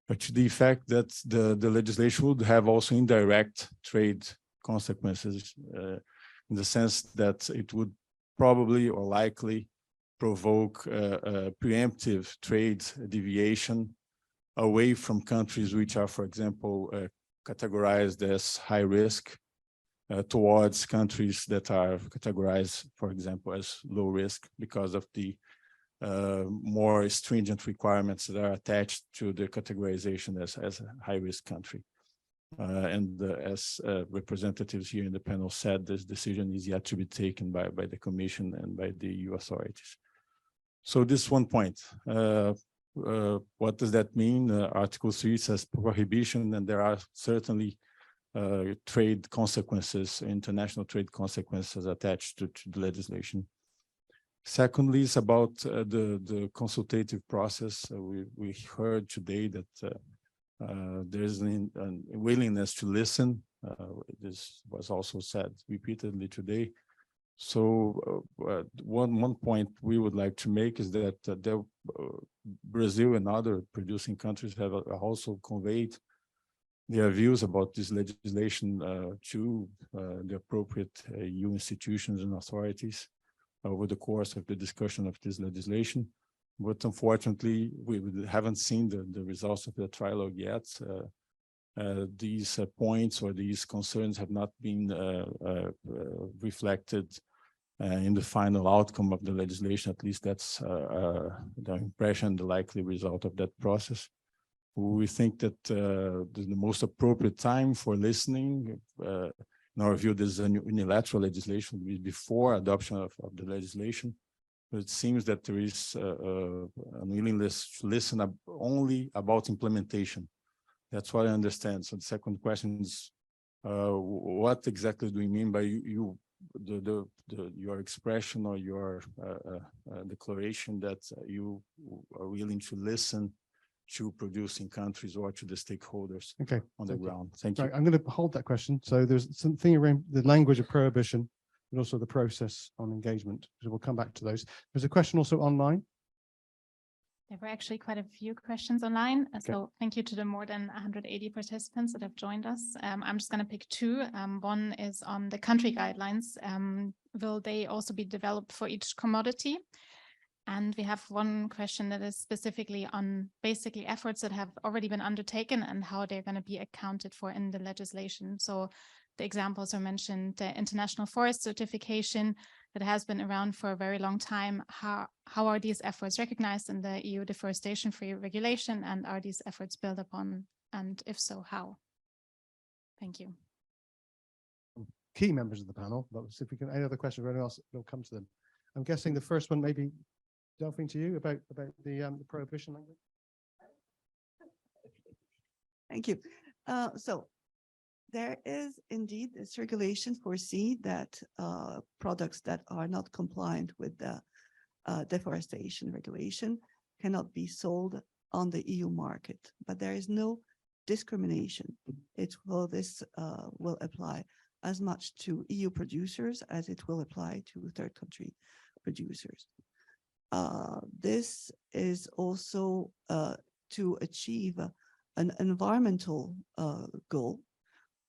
but to the fact that the legislation would have also indirect trade consequences in the sense that it would probably or likely provoke preemptive trade deviation away from countries which are, for example, categorized as high risk towards countries that are categorized, for example, as low risk because of the more stringent requirements that are attached to the categorization as a high risk country. As representatives here in the panel said, this decision is yet to be taken by the Commission and by the EU authorities. So this one point. What does that mean? Article 3 says prohibition, and there are certainly trade consequences, international trade consequences attached to the legislation. Secondly, it's about the consultative process. We heard today that there's a willingness to listen. This was also said repeatedly today. So one point we would like to make is that Brazil and other producing countries have also conveyed their views about this legislation to the appropriate EU institutions and authorities over the course of the discussion of this legislation. But unfortunately, we haven't seen the results of the trilogue yet. These points or these concerns have not been reflected in the final outcome of the legislation. At least that's the impression, the likely result of that process. We think that the most appropriate time for listening, in our view, this is a unilateral legislation before adoption of the legislation. But it seems that there is a willingness to listen only about implementation. That's what I understand. So the second question is, what exactly do you mean by your expression or your declaration that you are willing to listen to producing countries or to the stakeholders on the ground? Thank you. Right, I'm going to hold that question. So there's something around the language of prohibition, but also the process on engagement. So we'll come back to those. There's a question also online. There were actually quite a few questions online. So thank you to the more than 180 participants that have joined us. I'm just going to pick 2. One is on the country guidelines. Will they also be developed for each commodity? And we have one question that is specifically on basically efforts that have already been undertaken and how they're going to be accounted for in the legislation. So the examples are mentioned, the international forest certification that has been around for a very long time. How are these efforts recognized in the EU deforestation-free regulation, and are these efforts built upon? And if so, how? Thank you. Key members of the panel, but if we can, any other questions or anyone else, we'll come to them. I'm guessing the first one maybe Delphine to you about the prohibition language. Thank you. So there is indeed this regulation foresee that products that are not compliant with the deforestation regulation cannot be sold on the EU market, but there is no discrimination. This will apply as much to EU producers as it will apply to third country producers. This is also to achieve an environmental goal,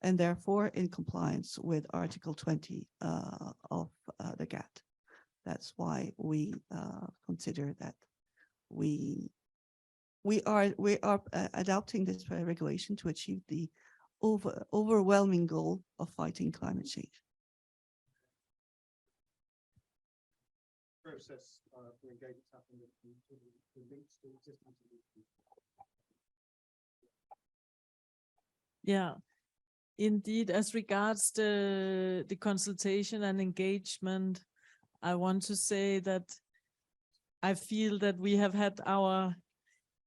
and therefore in compliance with Article 20 of the GATT. That's why we consider that we are adopting this regulation to achieve the overwhelming goal of fighting climate change. Process for engagement happened to links to existing. Yeah, indeed, as regards the consultation and engagement, I want to say that I feel that we have had our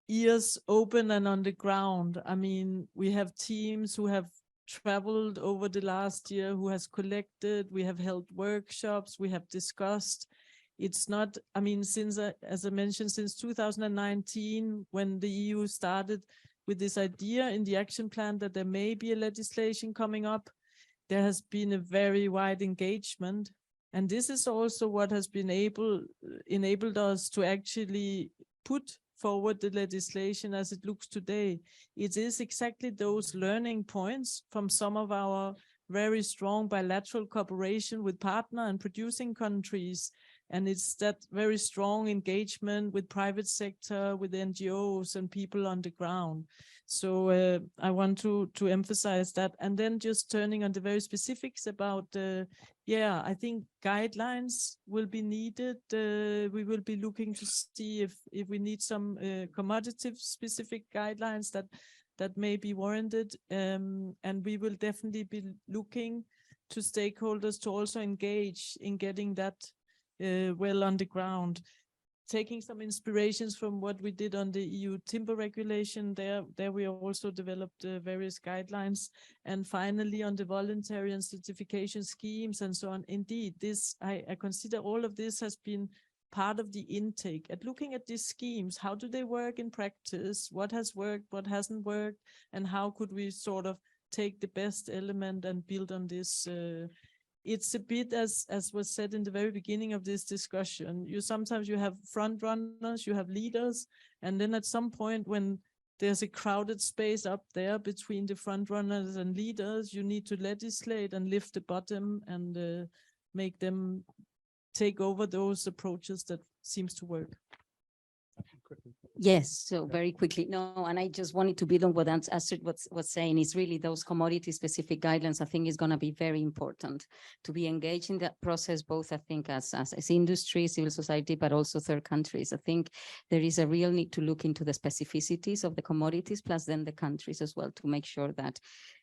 ears open and on the ground. I mean, we have teams who have traveled over the last year, who has collected, we have held workshops, we have discussed. It's not, I mean, since, as I mentioned, since 2019, when the EU started with this idea in the action plan that there may be a legislation coming up, there has been a very wide engagement. And this is also what has been enabled us to actually put forward the legislation as it looks today. It is exactly those learning points from some of our very strong bilateral cooperation with partner and producing countries. And it's that very strong engagement with private sector, with NGOs and people on the ground. So I want to emphasize that. And then just turning on the very specifics about, yeah, I think guidelines will be needed. We will be looking to see if we need some commodity specific guidelines that may be warranted. And we will definitely be looking to stakeholders to also engage in getting that well on the ground, taking some inspirations from what we did on the EU timber regulation. There we also developed various guidelines. And finally, on the voluntary and certification schemes and so on. Indeed, I consider all of this has been part of the intake at looking at these schemes. How do they work in practice? What has worked, what hasn't worked, and how could we sort of take the best element and build on this? It's a bit as was said in the very beginning of this discussion. Sometimes you have front runners, you have leaders, and then at some point when there's a crowded space up there between the front runners and leaders, you need to legislate and lift the bottom and make them take over those approaches that seems to work. Yes, so very quickly. No, and I just wanted to build on what Astrid was saying. Is really those commodity specific guidelines, I think, is going to be very important to be engaged in that process, both I think as industry, civil society, but also third countries. I think there is a real need to look into the specificities of the commodities, plus then the countries as well, to make sure that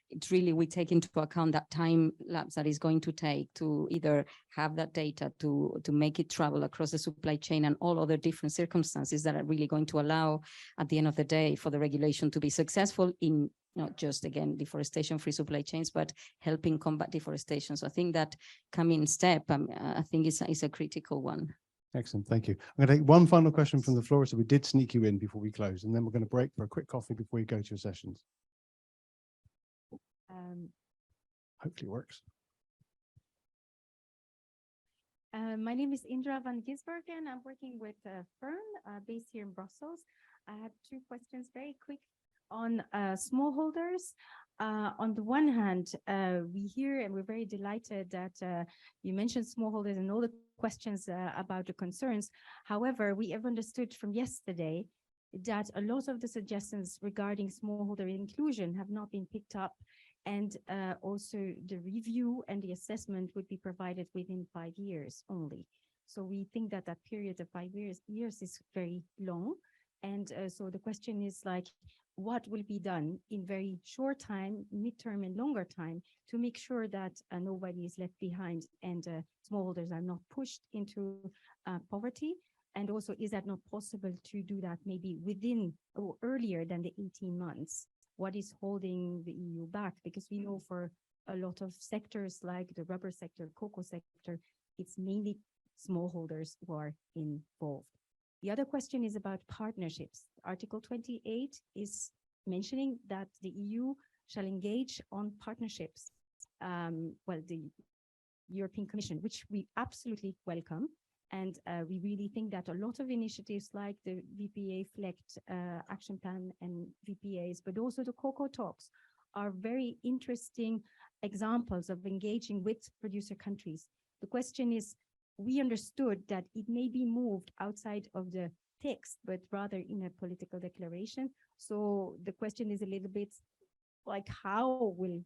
it's really, we take into account that time lapse that is going to take to either have that data to make it travel across the supply chain and all other different circumstances that are really going to allow at the end of the day for the regulation to be successful in not just, again, deforestation-free supply chains, but helping combat deforestation. So I think that coming step, I think is a critical one. Excellent, thank you. I'm going to take one final question from the floor. So we did sneak you in before we close, and then we're going to break for a quick coffee before you go to your sessions. Hopefully it works. My name is Indra van Gisbergen. I'm working with a firm based here in Brussels. I have two questions, very quick, on smallholders. On the one hand, we hear and we're very delighted that you mentioned smallholders and all the questions about the concerns. However, we have understood from yesterday that a lot of the suggestions regarding smallholder inclusion have not been picked up, and also the review and the assessment would be provided within 5 years only. So we think that that period of 5 years is very long. And so the question is like, what will be done in very short time, midterm and longer time, to make sure that nobody is left behind and smallholders are not pushed into poverty? And also, is that not possible to do that maybe within or earlier than the 18 months? What is holding the EU back? Because we know for a lot of sectors like the rubber sector, cocoa sector, it's mainly smallholders who are involved. The other question is about partnerships. Article 28 is mentioning that the EU shall engage on partnerships. Well, the European Commission, which we absolutely welcome. And we really think that a lot of initiatives like the VPA FLECT action plan and VPAs, but also the cocoa talks, are very interesting examples of engaging with producer countries. The question is, we understood that it may be moved outside of the text, but rather in a political declaration. So the question is a little bit like, how will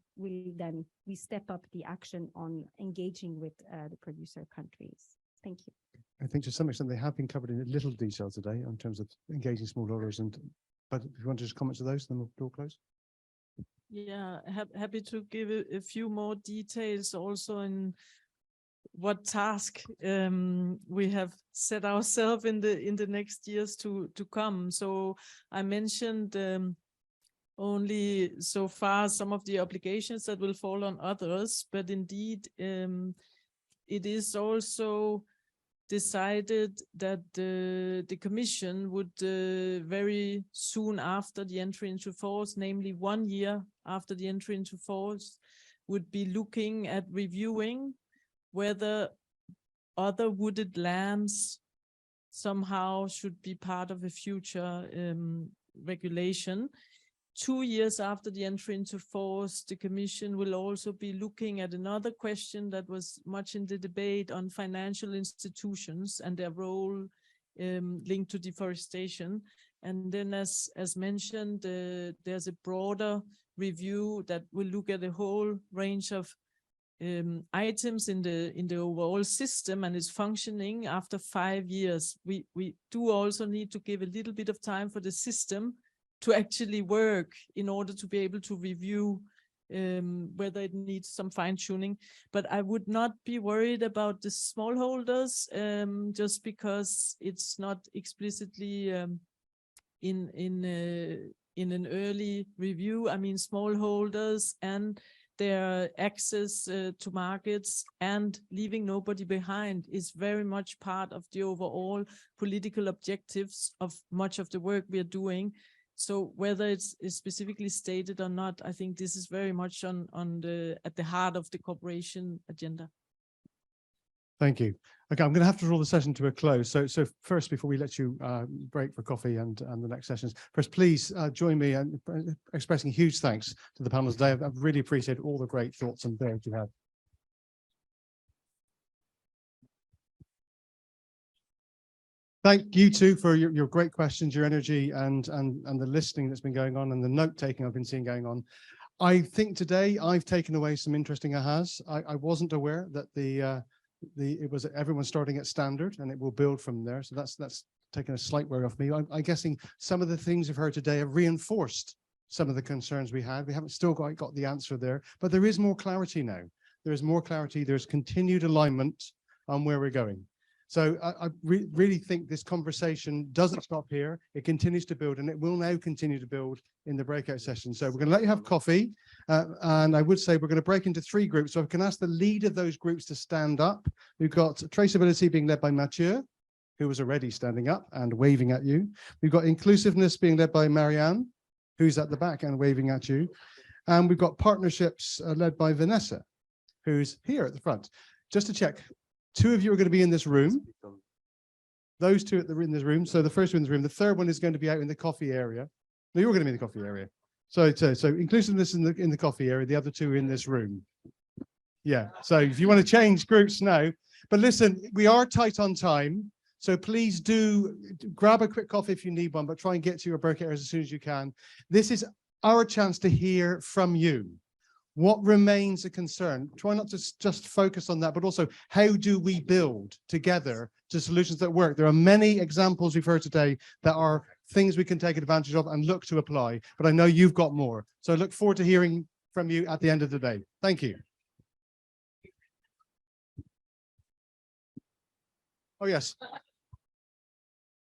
then we step up the action on engaging with the producer countries? Thank you. I think to some extent they have been covered in little detail today in terms of engaging smallholders, but if you want to just comment to those, then we'll close. Yeah, happy to give a few more details also in what task we have set ourselves in the next years to come. So I mentioned only so far some of the obligations that will fall on others, but indeed it is also decided that the Commission would very soon after the entry into force, namely 1 year after the entry into force, would be looking at reviewing whether other wooded lands somehow should be part of a future regulation. 2 years after the entry into force, the Commission will also be looking at another question that was much in the debate on financial institutions and their role linked to deforestation. And then as mentioned, there's a broader review that will look at a whole range of items in the overall system and its functioning after 5 years. We do also need to give a little bit of time for the system to actually work in order to be able to review whether it needs some fine-tuning. But I would not be worried about the smallholders just because it's not explicitly in an early review. I mean, smallholders and their access to markets and leaving nobody behind is very much part of the overall political objectives of much of the work we are doing. So whether it's specifically stated or not, I think this is very much at the heart of the cooperation agenda. Thank you. Okay, I'm going to have to draw the session to a close. So first, before we let you break for coffee and the next sessions, first, please join me in expressing huge thanks to the panel today. I've really appreciated all the great thoughts and ideas you had. Thank you too for your great questions, your energy, and the listening that's been going on, and the note taking I've been seeing going on. I think today I've taken away some interesting ahas. I wasn't aware that it was everyone starting at standard and it will build from there. So that's taken a slight worry off me. I'm guessing some of the things we've heard today have reinforced some of the concerns we had. We haven't still got the answer there, but there is more clarity now. There is more clarity. There's continued alignment on where we're going. So I really think this conversation doesn't stop here. It continues to build, and it will now continue to build in the breakout session. So we're going to let you have coffee. And I would say we're going to break into 3 groups. So I can ask the lead of those groups to stand up. We've got traceability being led by Mathieu, who was already standing up and waving at you. We've got inclusiveness being led by Marianne, who's at the back and waving at you. And we've got partnerships led by Vanessa, who's here at the front. Just to check. 2 of you are going to be in this room. Those 2 in this room. So the first one in the room. The third one is going to be out in the coffee area. No, you're going to be in the coffee area. So inclusiveness in the coffee area, the other two in this room. Yeah, so if you want to change groups now, but listen, we are tight on time. So please do grab a quick coffee if you need one, but try and get to your break areas as soon as you can. This is our chance to hear from you. What remains a concern? Try not to just focus on that, but also how do we build together to solutions that work? There are many examples we've heard today that are things we can take advantage of and look to apply, but I know you've got more. So I look forward to hearing from you at the end of the day. Thank you. Oh, yes.